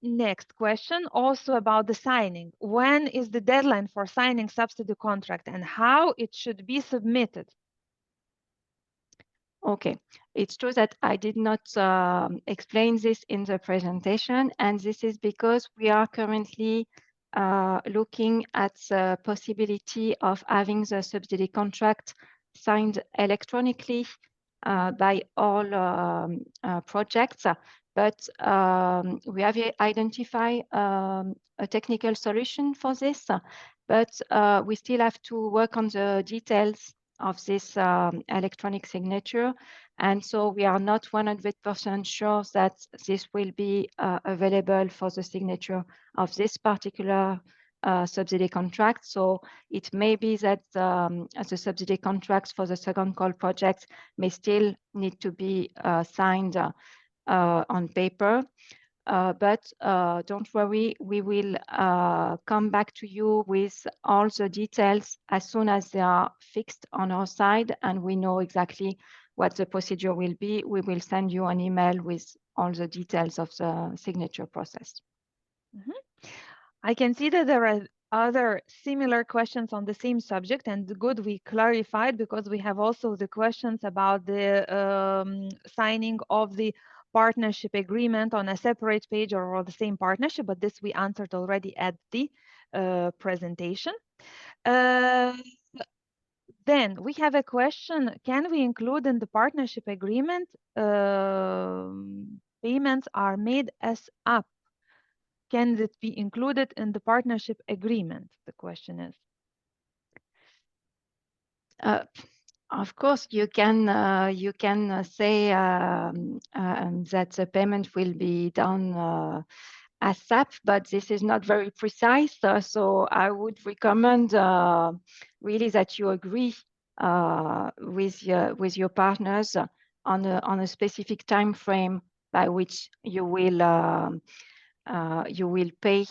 Next question, also about the signing. When is the deadline for signing subsidy contract and how it should be submitted? Okay, it's true that I did not explain this in the presentation, and this is because we are currently looking at the possibility of having the subsidy contract signed electronically by all projects, but we have identified a technical solution for this, but we still have to work on the details of this electronic signature. And so we are not 100% sure that this will be available for the signature of this particular subsidy contract. So it may be that the subsidy contracts for the second call project may still need to be signed on paper. But don't worry, we will come back to you with all the details as soon as they are fixed on our side and we know exactly what the procedure will be. We will send you an email with all the details of the signature process. I can see that there are other similar questions on the same subject, and good we clarified, because we have also the questions about the signing of the partnership agreement on a separate page or the same partnership, but this we answered already at the presentation. Then we have a question: can we include in the partnership agreement payments are made as up? Can it be included in the partnership agreement? The question is. Of course, you can say that the payment will be done as SAP, but this is not very precise. So I would recommend really that you agree with your partners on a specific time frame by which you will pay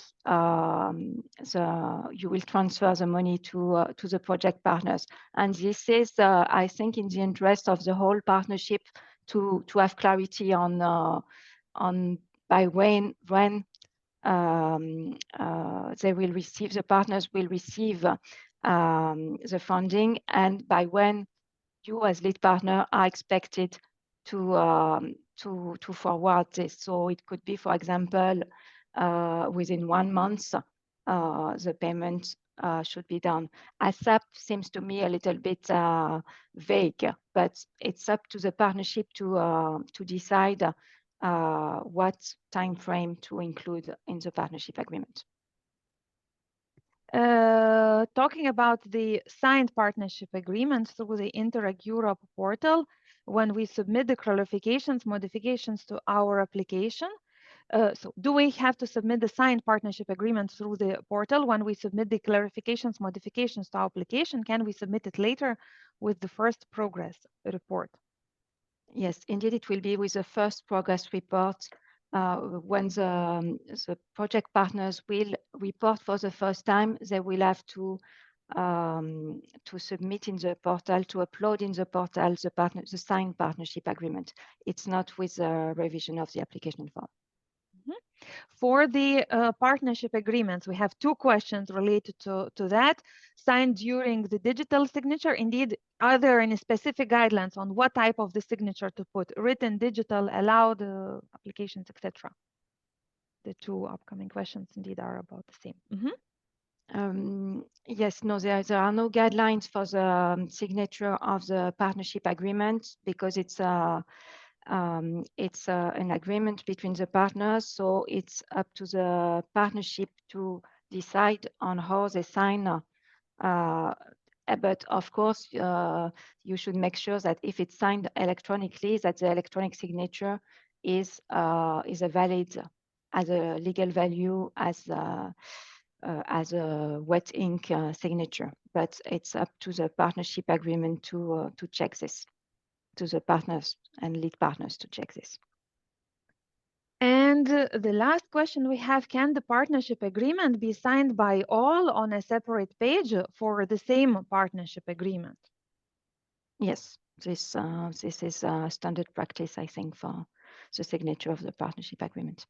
you will transfer the money to the project partners, and this is I think in the interest of the whole partnership to have clarity on by when they will receive, the partners will receive the funding, and by when you as lead partner are expected to forward this. So it could be, for example, within 1 month, the payment should be done. ASAP seems to me a little bit vague, but it's up to the partnership to decide what time frame to include in the partnership agreement. Talking about the signed partnership agreement through the Interreg Europe portal, when we submit the clarifications, modifications to our application, so do we have to submit the signed partnership agreement through the portal when we submit the clarifications, modifications to our application? Can we submit it later with the first progress report? Yes, indeed, it will be with the first progress report. When the project partners will report for the first time, they will have to submit in the portal, to upload in the portal the signed partnership agreement. It's not with the revision of the application form. For the partnership agreements, we have 2 questions related to that. Signed during the digital signature. Indeed, are there any specific guidelines on what type of the signature to put? Written, digital, allowed applications, etc. The 2 upcoming questions indeed are about the same. Yes, no, there are no guidelines for the signature of the partnership agreement, because it's an agreement between the partners, so it's up to the partnership to decide on how they sign. But of course, you should make sure that if it's signed electronically, that the electronic signature is a valid, as a legal value as a wet ink signature. But it's up to the partnership agreement to check this, to the partners and lead partners to check this. And the last question we have: can the partnership agreement be signed by all on a separate page for the same partnership agreement? Yes, this is a standard practice, I think, for the signature of the partnership agreement.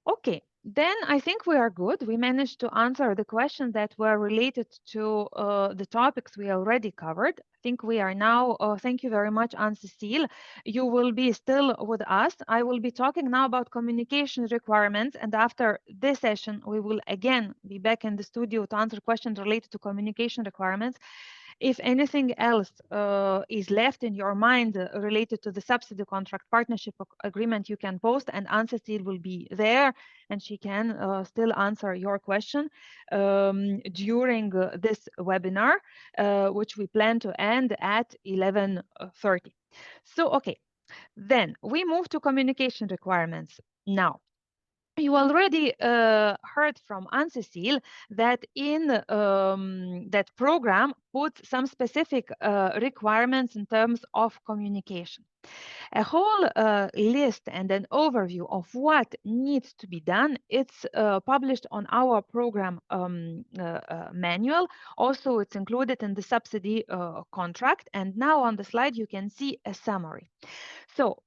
Okay, then I think we are good. We managed to answer the questions that were related to the topics we already covered. I think we are now, thank you very much, Anne-Cécile. You will be still with us. I will be talking now about communication requirements, and after this session, we will again be back in the studio to answer questions related to communication requirements. If anything else is left in your mind related to the subsidy contract partnership agreement, you can post, and Anne-Cécile will be there, and she can still answer your question during this webinar, which we plan to end at 11:30. So, okay, then we move to communication requirements. Now, you already heard from Anne-Cécile that in that program puts some specific requirements in terms of communication. A whole list and an overview of what needs to be done, it's published on our program manual. Also, it's included in the subsidy contract. And now on the slide, you can see a summary. So,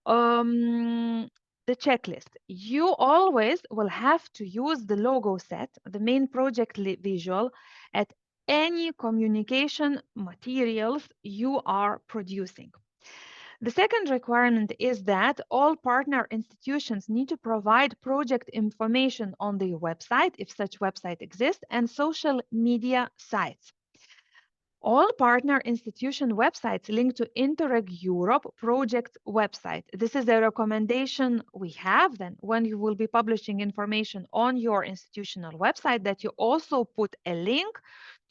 the checklist. You always will have to use the logo set, the main project visual, at any communication materials you are producing. The second requirement is that all partner institutions need to provide project information on their website, if such website exists, and social media sites. All partner institution websites link to Interreg Europe project website. This is a recommendation we have then when you will be publishing information on your institutional website, that you also put a link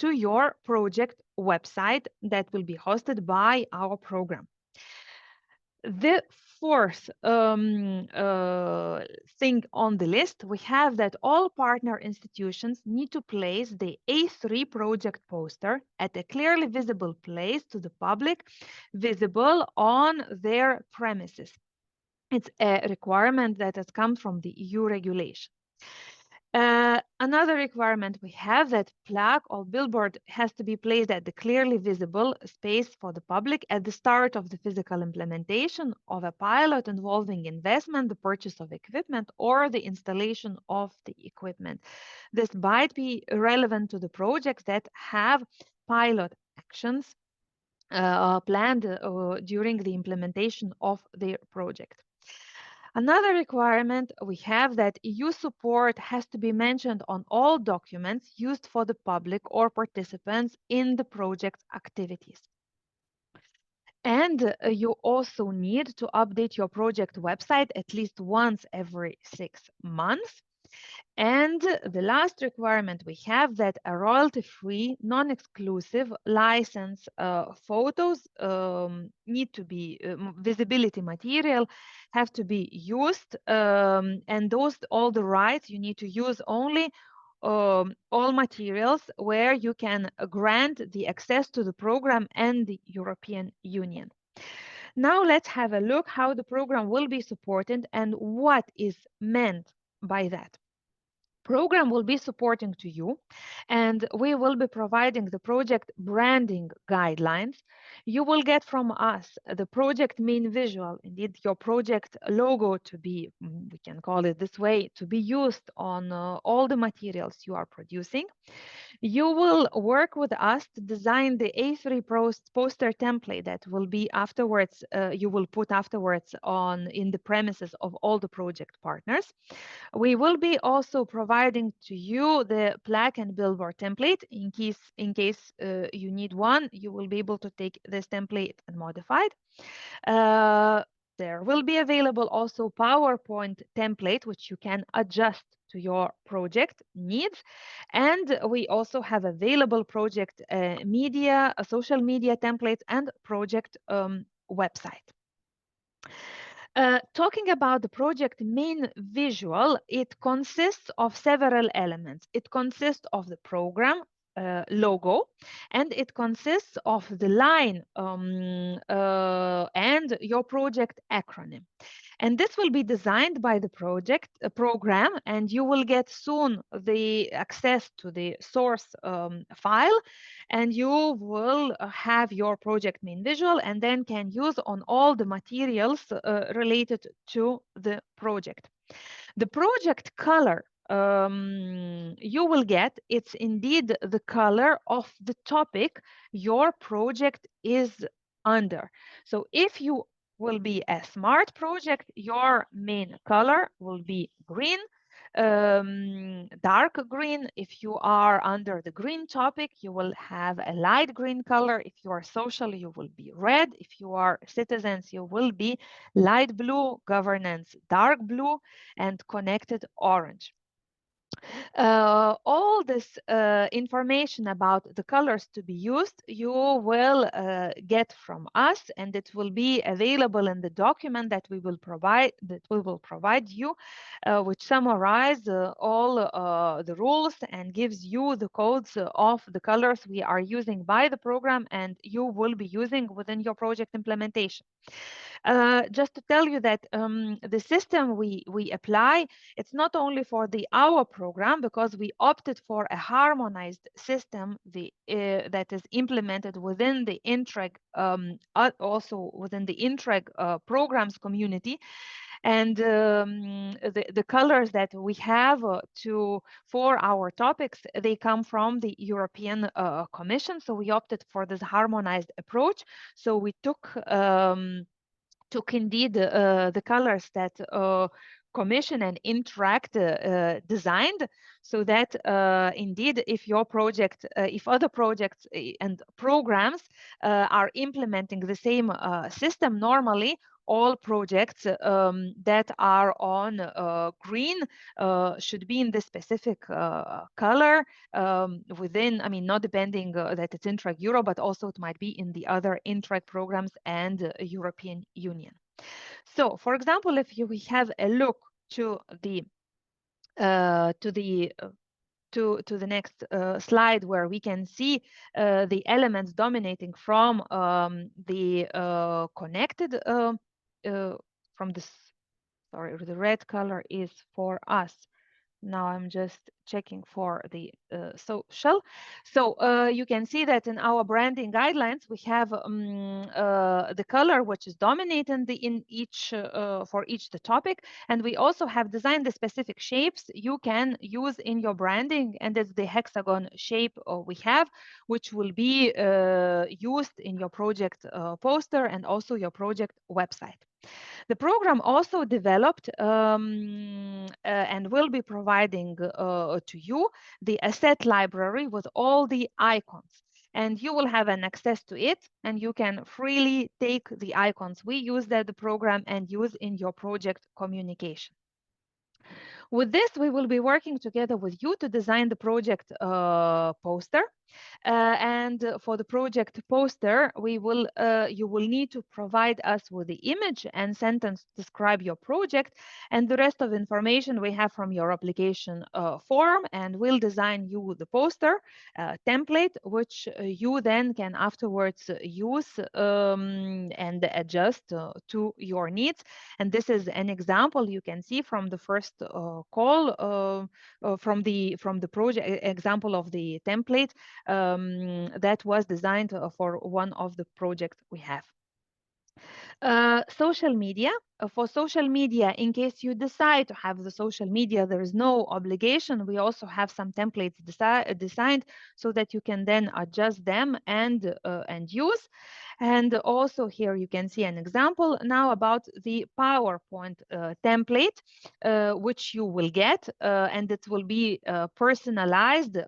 to your project website that will be hosted by our program. The fourth thing on the list, we have that all partner institutions need to place the A3 project poster at a clearly visible place to the public, visible on their premises. It's a requirement that has come from the EU regulation. Another requirement we have that plaque or billboard has to be placed at the clearly visible space for the public at the start of the physical implementation of a pilot involving investment, the purchase of equipment, or the installation of the equipment. This might be relevant to the projects that have pilot actions planned during the implementation of their project. Another requirement we have that EU support has to be mentioned on all documents used for the public or participants in the project activities. And you also need to update your project website at least once every 6 months. And the last requirement we have that a royalty-free, non-exclusive license photos need to be visibility material have to be used, and all the rights you need to use only all materials where you can grant the access to the program and the European Union. Now let's have a look how the program will be supported and what is meant by that. Program will be supporting to you, and we will be providing the project branding guidelines. You will get from us the project main visual, indeed your project logo to be, we can call it this way, to be used on all the materials you are producing. You will work with us to design the A3 poster template that will be afterwards, you will put afterwards in the premises of all the project partners. We will be also providing to you the plaque and billboard template in case you need one. You will be able to take this template and modify it. There will be available also PowerPoint template, which you can adjust to your project needs. And we also have available project media, social media templates, and project website. Talking about the project main visual, it consists of several elements. It consists of the program logo, and it consists of the line and your project acronym. And this will be designed by the project program, and you will get soon the access to the source file, and you will have your project main visual and then can use on all the materials related to the project. The project color you will get, it's indeed the color of the topic your project is under. So if you will be a smart project, your main color will be green. dark green. If you are under the green topic, you will have a light green color. If you are social, you will be red. If you are citizens, you will be light blue, governance dark blue, and connected orange. All this information about the colors to be used, you will get from us, and it will be available in the document that we will provide you, which summarize all the rules and gives you the codes of the colors we are using by the program and you will be using within your project implementation. Just to tell you that the system we apply, it's not only for our program, because we opted for a harmonized system that is implemented within the Interreg, also within the Interreg programs community. And the colors that we have for our topics, they come from the European Commission. So we opted for this harmonized approach. So we took indeed the colors that Commission and Interreg designed, so that indeed if your project, if other projects and programs are implementing the same system, normally all projects that are on green should be in this specific color within, I mean, not depending that it's Interreg Europe, but also it might be in the other Interreg programs and European Union. So, for example, if we have a look to the next slide, where we can see the elements dominating from the connected from this, sorry, the red color is for us. Now I'm just checking for the social. So you can see that in our branding guidelines, we have the color which is dominating in each for each the topic, and we also have designed the specific shapes you can use in your branding, and it's the hexagon shape we have, which will be used in your project poster and also your project website. The program also developed and will be providing to you the asset library with all the icons. And you will have an access to it, and you can freely take the icons we use at the program and use in your project communication. With this, we will be working together with you to design the project poster. And for the project poster, you will need to provide us with the image and sentence to describe your project, and the rest of information we have from your application form, and we'll design you the poster template, which you then can afterwards use and adjust to your needs. And this is an example you can see from the first call from the project example of the template that was designed for one of the projects we have. Social media. For social media, in case you decide to have the social media, there is no obligation. We also have some templates designed so that you can then adjust them and use. And also here you can see an example now about the PowerPoint template, which you will get, and it will be personalized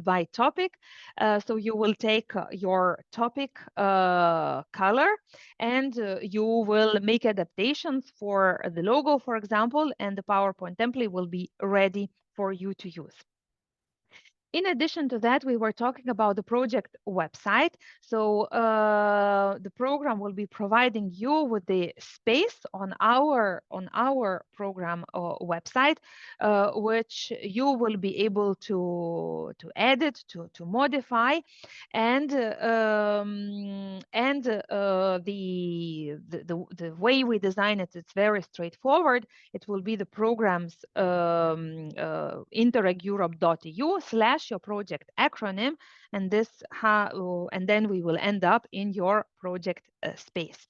by topic. So you will take your topic color, and you will make adaptations for the logo, for example, and the PowerPoint template will be ready for you to use. In addition to that, we were talking about the project website. So the program will be providing you with the space on our program website, which you will be able to edit, to modify, and the way we design it, it's very straightforward. It will be the program's interregeurope.eu/your project acronym, and and then we will end up in your project space.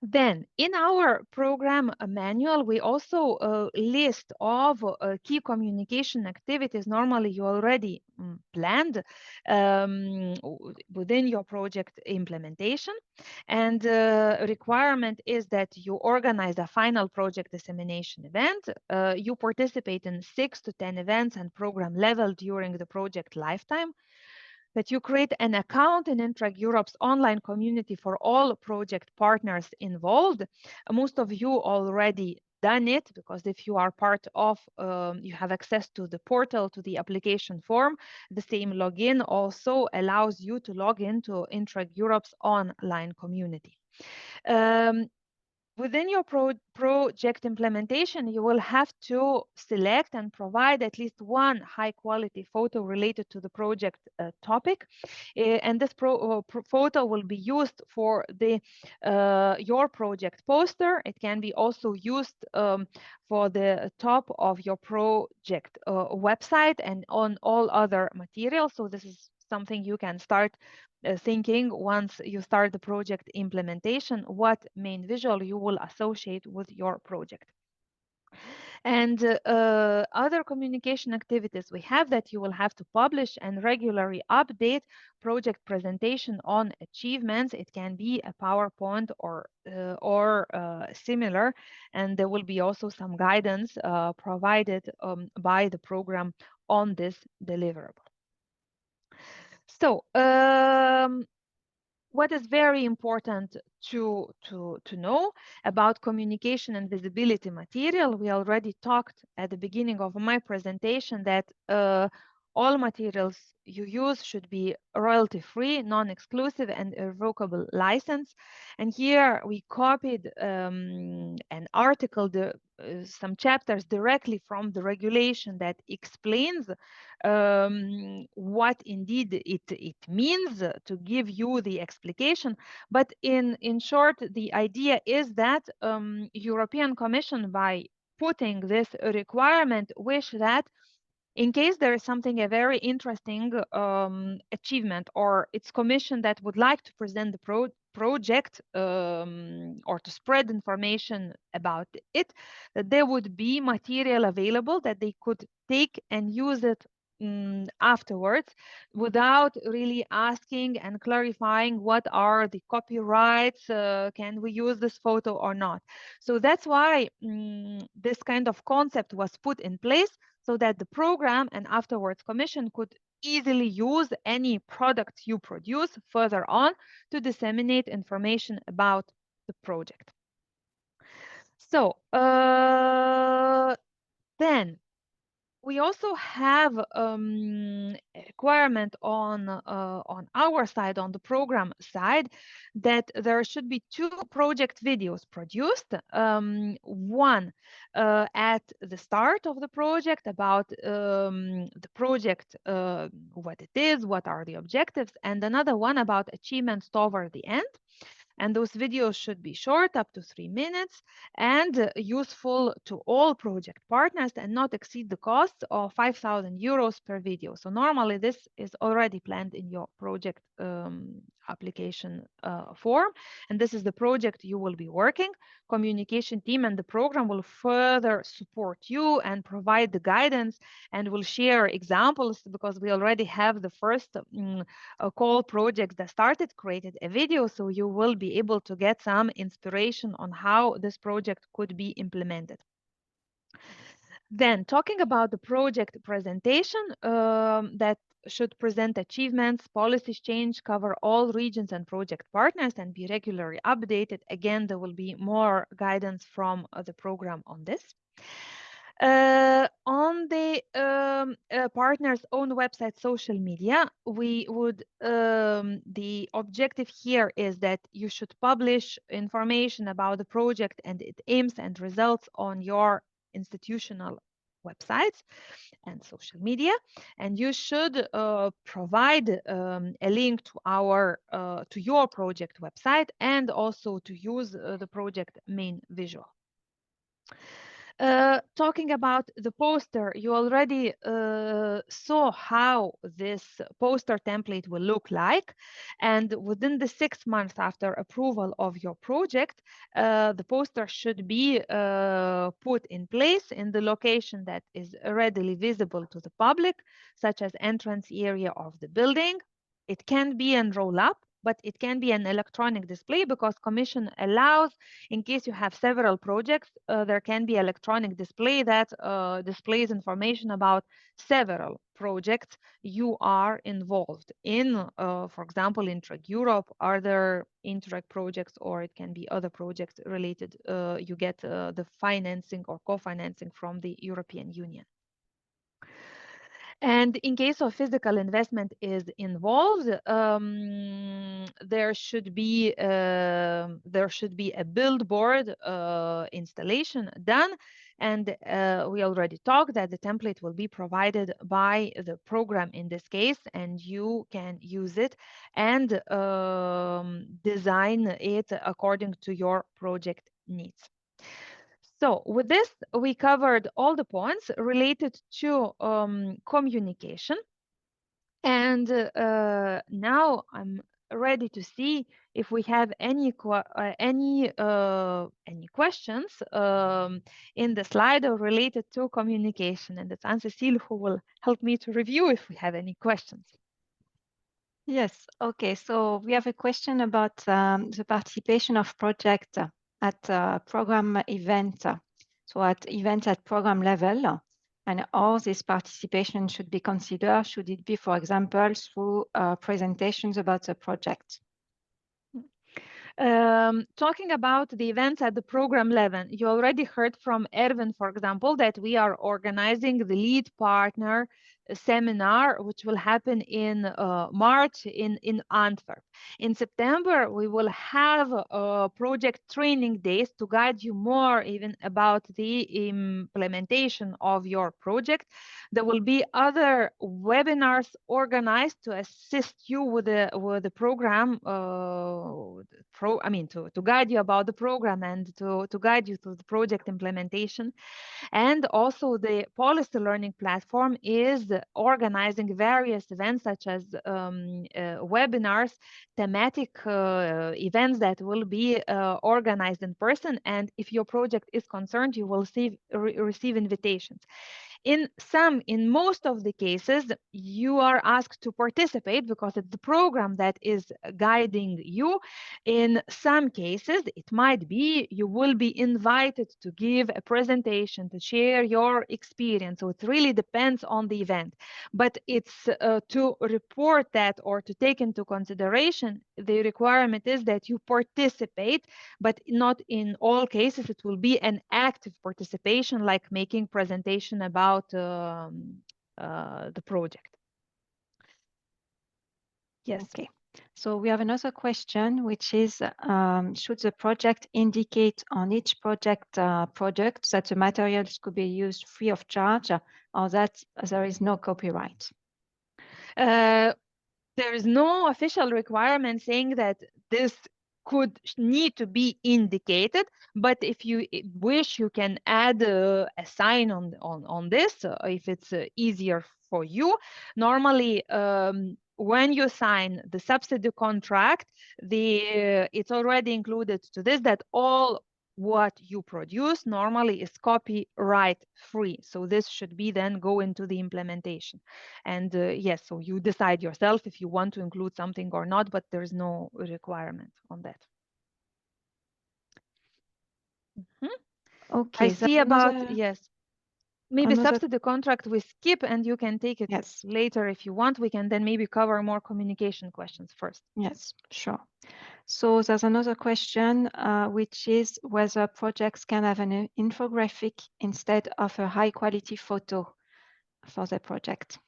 Then in our program manual, we also list of key communication activities. Normally you already planned within your project implementation. And requirement is that you organize a final project dissemination event. You participate in 6 to 10 events and program level during the project lifetime, that you create an account in Interreg Europe's online community for all project partners involved. Most of you already done it, because if you are part of, you have access to the portal, to the application form. The same login also allows you to log into Interreg Europe's online community. Within your project implementation, you will have to select and provide at least one high quality photo related to the project topic. And this photo will be used for the your project poster. It can be also used for the top of your project website and on all other materials. So this is something you can start thinking once you start the project implementation, what main visual you will associate with your project. And other communication activities we have, that you will have to publish and regularly update project presentation on achievements. It can be a PowerPoint or similar, and there will be also some guidance provided by the program on this deliverable. So what is very important to know about communication and visibility material, we already talked at the beginning of my presentation that all materials you use should be royalty-free, non-exclusive, and irrevocable license. And here we copied an article, some chapters directly from the regulation that explains what indeed it means, to give you the explication. But in short, the idea is that European Commission, by putting this requirement, wish that in case there is something, a very interesting achievement, or its commission that would like to present the project or to spread information about it, that there would be material available that they could take and use it afterwards, without really asking and clarifying what are the copyrights, can we use this photo or not. So that's why this kind of concept was put in place, so that the program and afterwards commission could easily use any product you produce further on to disseminate information about the project. So then we also have a requirement on our side, on the program side, that there should be 2 project videos produced. One at the start of the project about the project, what it is, what are the objectives, and another one about achievements toward the end. And those videos should be short, up to 3 minutes, and useful to all project partners, and not exceed the cost of 5,000 euros per video. So normally this is already planned in your project application form. And this is the project you will be working. Communication team and the program will further support you and provide the guidance, and will share examples, because we already have the first call projects that started, created a video, so you will be able to get some inspiration on how this project could be implemented. Then, talking about the project presentation, that should present achievements, policies change, cover all regions and project partners, and be regularly updated. Again, there will be more guidance from the program on this. On the partner's own website, social media, we would, the objective here is that you should publish information about the project and its aims and results on your institutional websites and social media, and you should provide a link to to your project website, and also to use the project main visual. Talking about the poster, you already saw how this poster template will look like. And within the 6 months after approval of your project, the poster should be put in place in the location that is readily visible to the public, such as entrance area of the building. It can be a roll-up, but it can be an electronic display because Commission allows, in case you have several projects, there can be electronic display that displays information about several projects you are involved in. For example, Interreg Europe, other Interreg projects, or it can be other projects related. You get the financing or co-financing from the European Union. And in case of physical investment is involved, there should be a billboard installation done. And we already talked that the template will be provided by the program in this case, and you can use it and design it according to your project needs. So with this, we covered all the points related to communication. And now I'm ready to see if we have any questions in the slide related to communication. And it's Anne-Cécile who will help me to review if we have any questions. Yes, okay. So we have a question about the participation of project at program event. So at events at program level, and all this participation should be considered. Should it be, for example, through presentations about the project? Talking about the events at the program level, you already heard from Erwin, for example, that we are organizing the lead partner seminar, which will happen in March in Antwerp. In September, we will have project training days to guide you more even about the implementation of your project. There will be other webinars organized to assist you with the program, to guide you about the program and to guide you through the project implementation. And also the policy learning platform is organizing various events such as webinars, thematic events that will be organized in person. And if your project is concerned, you will receive invitations. In most of the cases, you are asked to participate because it's the program that is guiding you. In some cases, it might be you will be invited to give a presentation, to share your experience. So it really depends on the event. But it's to report that or to take into consideration, the requirement is that you participate, but not in all cases. It will be an active participation, like making presentation about the project. Yes. Okay. So we have another question, which is, should the project indicate on each project product that the materials could be used free of charge, or that there is no copyright? There is no official requirement saying that this need to be indicated, but if you wish, you can add a sign on this if it's easier for you. Normally, when you sign the subsidy contract, it's already included to this that all what you produce normally is copyright free. So this should be then go into the implementation. And yes, so you decide yourself if you want to include something or not, but there's no requirement on that. Okay. I see about, yes. Maybe subsidy contract we skip and you can take it later if you want. We can then maybe cover more communication questions first. Yes, sure. So there's another question, which is whether projects can have an infographic instead of a high quality photo for the project.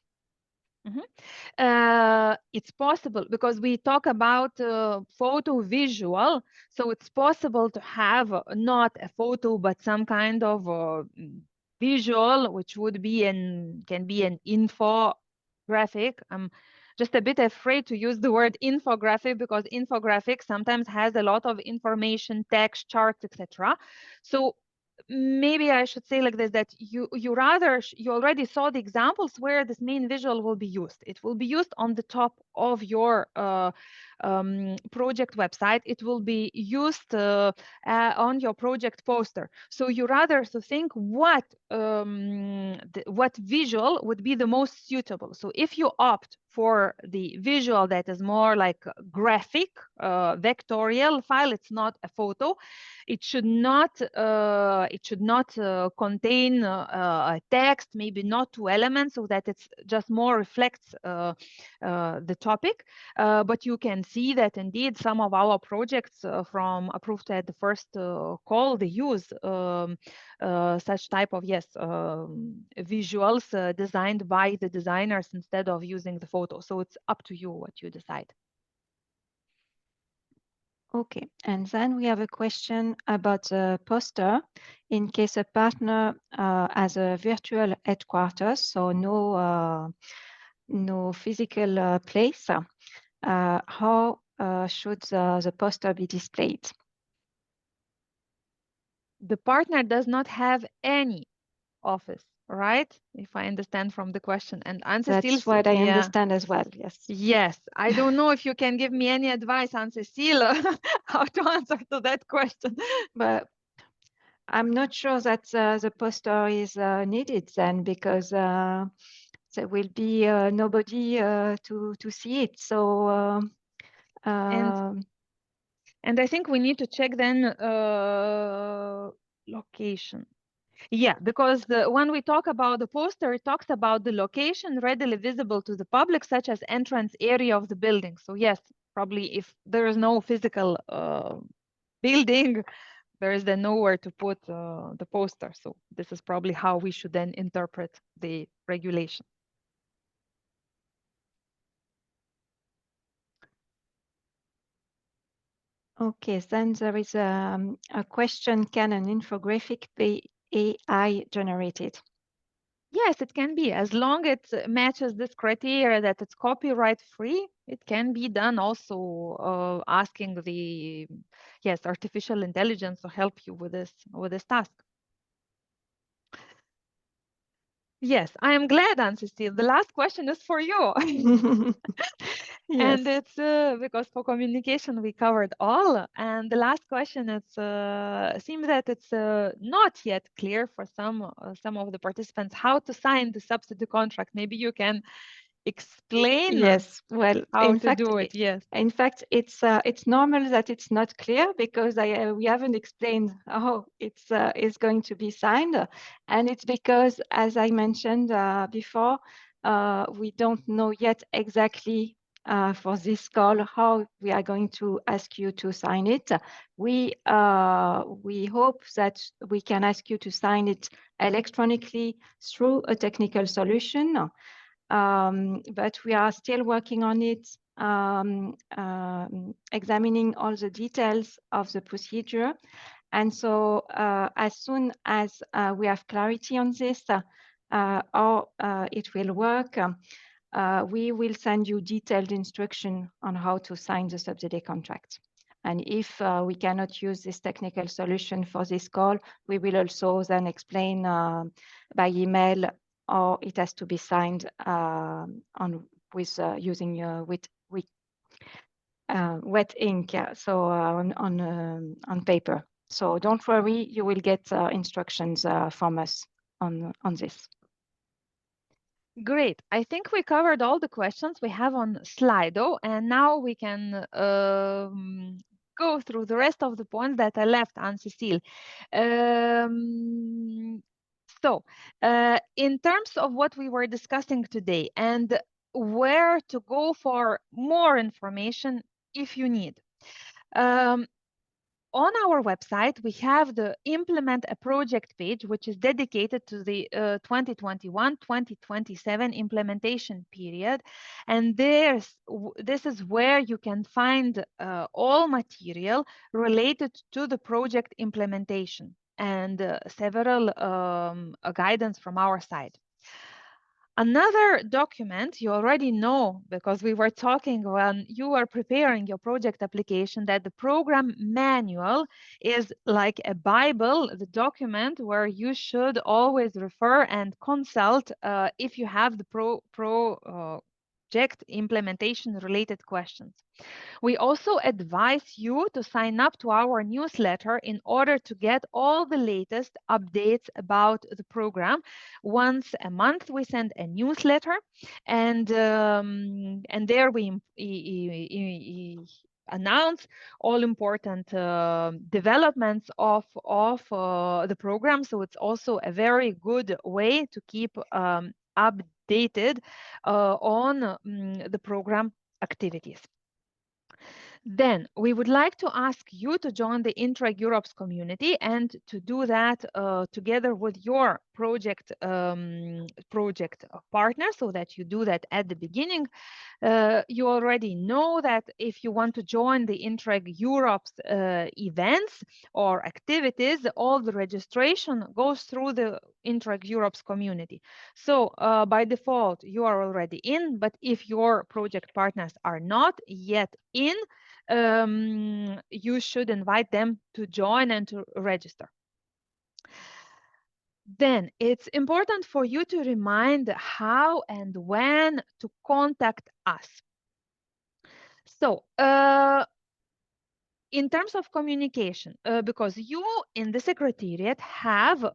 It's possible because we talk about photo visual. So it's possible to have not a photo, but some kind of visual, which would be can be an infographic. I'm just a bit afraid to use the word infographic because infographic sometimes has a lot of information, text, charts, etc. So maybe I should say like this, that you already saw the examples where this main visual will be used. It will be used on the top of your project website. It will be used on your project poster. So you rather to think what visual would be the most suitable. So if you opt for the visual that is more like a graphic, vectorial file, it's not a photo. It should not contain a text, maybe not two elements, so that it's just more reflects the topic. But you can see that indeed some of our projects from approved at the first call, they use such type of visuals designed by the designers instead of using the photo. So it's up to you what you decide. Okay, and then we have a question about the poster. In case a partner has a virtual headquarters, so no physical place, how should the poster be displayed? The partner does not have any office, right? If I understand from the question. And Anne-Cécile, That's what I understand as well, yes. Yes, I don't know if you can give me any advice, Anne-Cécile, how to answer to that question. But I'm not sure that the poster is needed then, because there will be nobody to see it. So and I think we need to check then location. Yeah, because when we talk about the poster, it talks about the location readily visible to the public, such as entrance area of the building. So yes, probably if there is no physical building, there is then nowhere to put the poster. So this is probably how we should then interpret the regulation. okay, then there is a question, can an infographic be AI generated? Yes, it can be, as long as it matches this criteria that it's copyright free. It can be done also asking the artificial intelligence to help you with this task. Yes, I am glad, Anne-Cécile. The last question is for you. Yes. And it's because for communication we covered all. And the last question, it's seems that it's not yet clear for some of the participants how to sign the subsidy contract. Maybe you can explain Yes, well, how to do it. Yes. In fact, it's normal that it's not clear, because we haven't explained how it's going to be signed, and it's because, as I mentioned before, we don't know yet exactly for this call how we are going to ask you to sign it. We hope that we can ask you to sign it electronically through a technical solution. But we are still working on it, examining all the details of the procedure. And so as soon as we have clarity on this, or it will work, we will send you detailed instruction on how to sign the subsidy contract. And if we cannot use this technical solution for this call, we will also then explain by email, or it has to be signed using wet ink, so on paper. So don't worry, you will get instructions from us on this. Great. I think we covered all the questions we have on Slido, and now we can go through the rest of the points that I left, Anne-Cécile. So in terms of what we were discussing today and where to go for more information if you need. On our website, we have the Implement a Project page, which is dedicated to the 2021-2027 implementation period. And this is where you can find all material related to the project implementation and several guidance from our side. Another document you already know, because we were talking when you were preparing your project application, that the program manual is like a Bible, the document where you should always refer and consult if you have the project implementation related questions. We also advise you to sign up to our newsletter in order to get all the latest updates about the program. Once a month, we send a newsletter, and there we announce all important developments of the program. So it's also a very good way to keep updated on the program activities. Then we would like to ask you to join the Interreg Europe's community and to do that together with your project partner, so that you do that at the beginning. You already know that if you want to join the Interreg Europe's events or activities, all the registration goes through the Interreg Europe's community. So by default, you are already in, but if your project partners are not yet in, you should invite them to join and to register. Then it's important for you to remind how and when to contact us. So in terms of communication, because you in the Secretariat have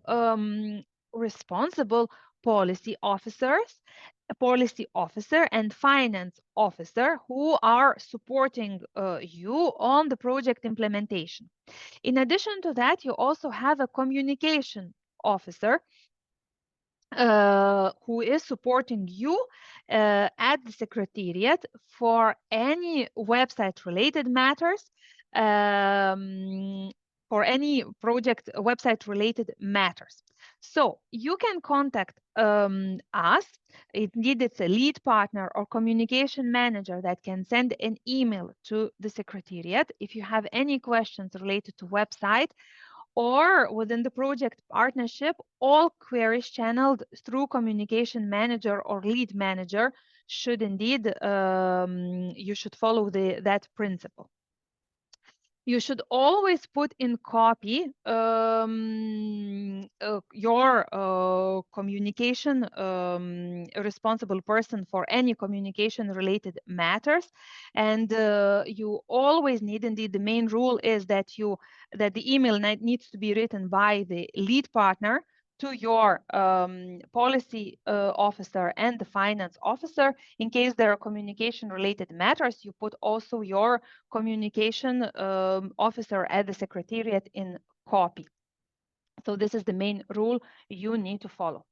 responsible policy officers, a policy officer and finance officer who are supporting you on the project implementation. In addition to that, you also have a communication officer who is supporting you at the Secretariat for any website related matters, for any project website related matters. So you can contact us. Indeed, it's a lead partner or communication manager that can send an email to the Secretariat if you have any questions related to website, or within the project partnership, all queries channeled through communication manager or lead manager should indeed, you should follow that principle. You should always put in copy your communication responsible person for any communication related matters, and you always need, indeed the main rule is that the email needs to be written by the lead partner to your policy officer and the finance officer. In case there are communication related matters, you put also your communication officer at the Secretariat in copy. So this is the main rule you need to follow.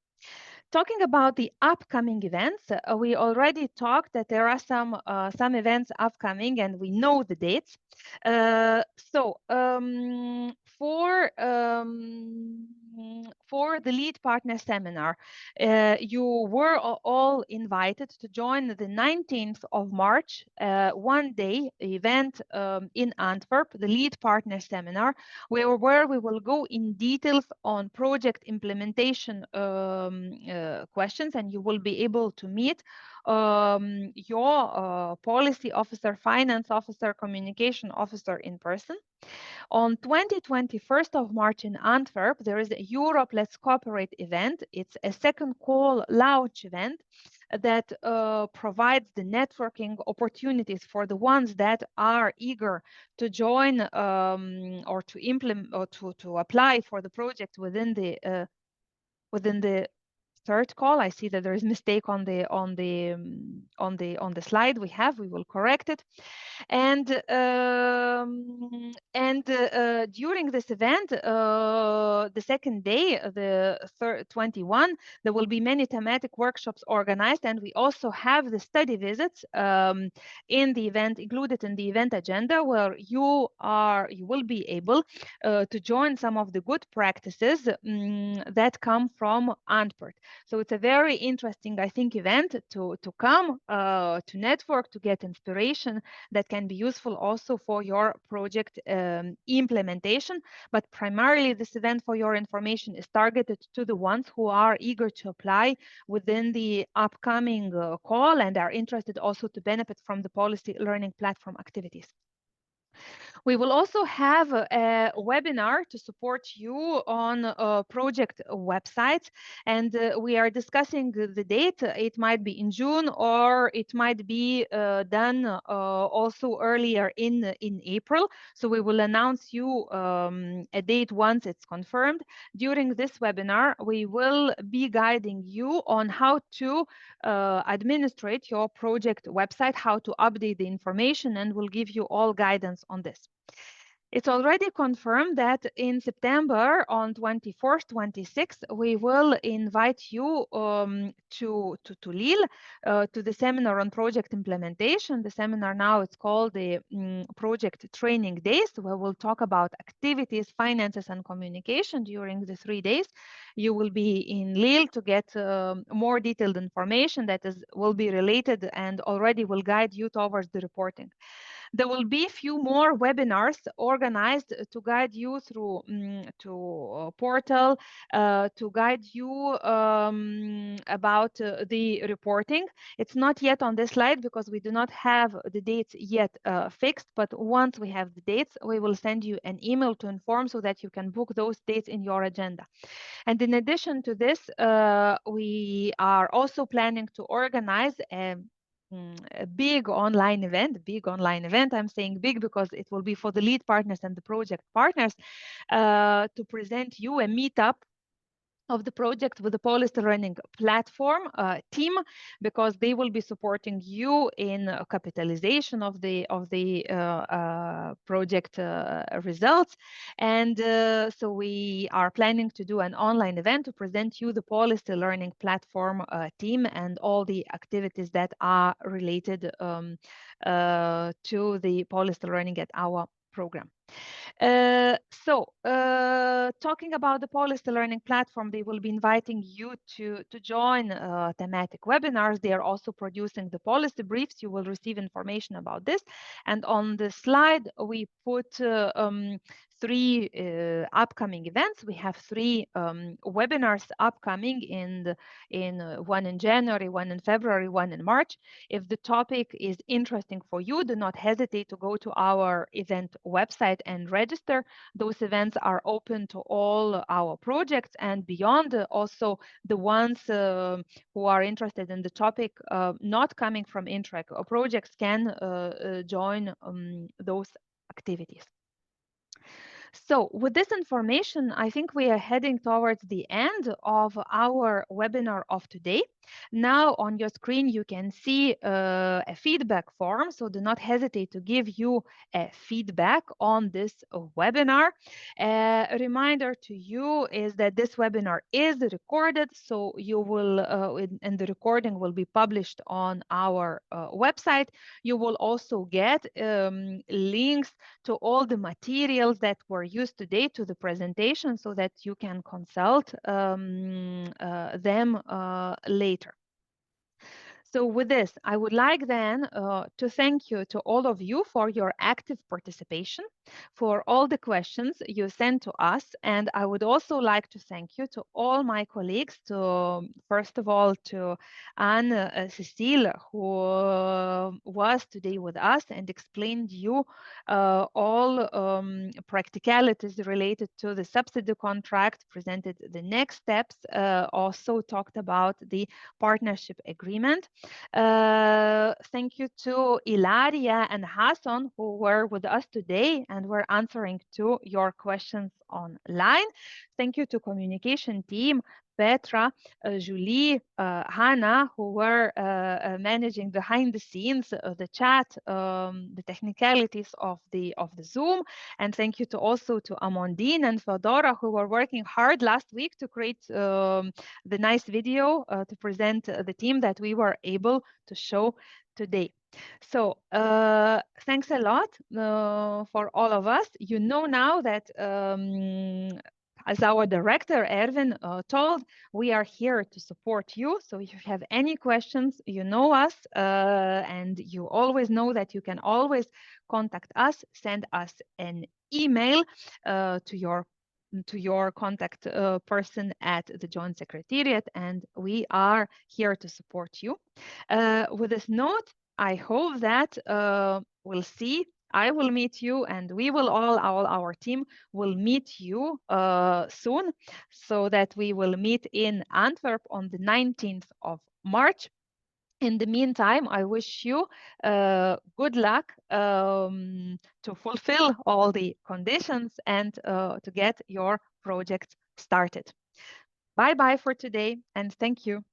Talking about the upcoming events, we already talked that there are some events upcoming and we know the dates. For the lead partner seminar, you were all invited to join the 19th of March, one-day event in Antwerp, the lead partner seminar, where we will go in details on project implementation questions, and you will be able to meet your policy officer, finance officer, communication officer in person. On 21st of March in Antwerp, there is a Europe Let's Cooperate event. It's a second call launch event that provides the networking opportunities for the ones that are eager to join or to implement or to apply for the project within the third call. I see that there is a mistake on the slide we have. We will correct it. And during this event, the second day, the 21, there will be many thematic workshops organized, and we also have the study visits in the event, included in the event agenda, where you will be able to join some of the good practices that come from Antwerp. So it's a very interesting, I think, event to come, to network, to get inspiration that can be useful also for your project implementation. But primarily this event, for your information, is targeted to the ones who are eager to apply within the upcoming call and are interested also to benefit from the policy learning platform activities. We will also have a webinar to support you on project websites, and we are discussing the date. It might be in June, or it might be done also earlier in April. So we will announce you a date once it's confirmed. During this webinar, we will be guiding you on how to administrate your project website, how to update the information, and we'll give you all guidance on this. It's already confirmed that in September on 24th, 26th, we will invite you to Lille to the seminar on project implementation. The seminar now it's called the Project Training Days, where we'll talk about activities, finances, and communication during the 3 days. You will be in Lille to get more detailed information that will be related and already will guide you towards the reporting. There will be a few more webinars organized to guide you through to portal, to guide you about the reporting. It's not yet on this slide because we do not have the dates yet fixed, but once we have the dates, we will send you an email to inform so that you can book those dates in your agenda. And in addition to this, we are also planning to organize a big online event. I'm saying big because it will be for the lead partners and the project partners to present you a meetup of the project with the policy learning platform team, because they will be supporting you in capitalization of the project results. And so we are planning to do an online event to present you the policy learning platform team and all the activities that are related to the policy learning at our program. Talking about the policy learning platform, they will be inviting you to join thematic webinars. They are also producing the policy briefs. You will receive information about this. And on the slide, we put 3 upcoming events. We have 3 webinars upcoming in one in January, one in February, one in March. If the topic is interesting for you, do not hesitate to go to our event website and register. Those events are open to all our projects and beyond. Also, the ones who are interested in the topic not coming from Interreg projects can join those activities. So with this information, I think we are heading towards the end of our webinar of today. Now on your screen, you can see a feedback form. So do not hesitate to give you a feedback on this webinar. A reminder to you is that this webinar is recorded. So you will, and the recording will be published on our website. You will also get links to all the materials that were used today to the presentation so that you can consult them later. So with this, I would like then to thank you to all of you for your active participation, for all the questions you sent to us. And I would also like to thank you to all my colleagues, to first of all to Anne Cecile, who was today with us and explained you all practicalities related to the subsidy contract, presented the next steps, also talked about the partnership agreement. Thank you to Ilaria and Hassan, who were with us today and were answering to your questions online. Thank you to communication team, Petra, Julie, Hannah, who were managing behind the scenes, the chat, the technicalities of the Zoom. And thank you to also to Amandine and Fedora, who were working hard last week to create the nice video to present the team that we were able to show today. So thanks a lot for all of us. You know now that As our director, Erwin, told, we are here to support you. So if you have any questions, you know us, and you always know that you can always contact us, send us an email to your contact person at the Joint Secretariat, and we are here to support you. With this note, I hope that we'll see. I will meet you, and we will all our team will meet you soon, so that we will meet in Antwerp on the 19th of March. In the meantime, I wish you good luck to fulfill all the conditions and to get your project started. Bye-bye for today, and thank you.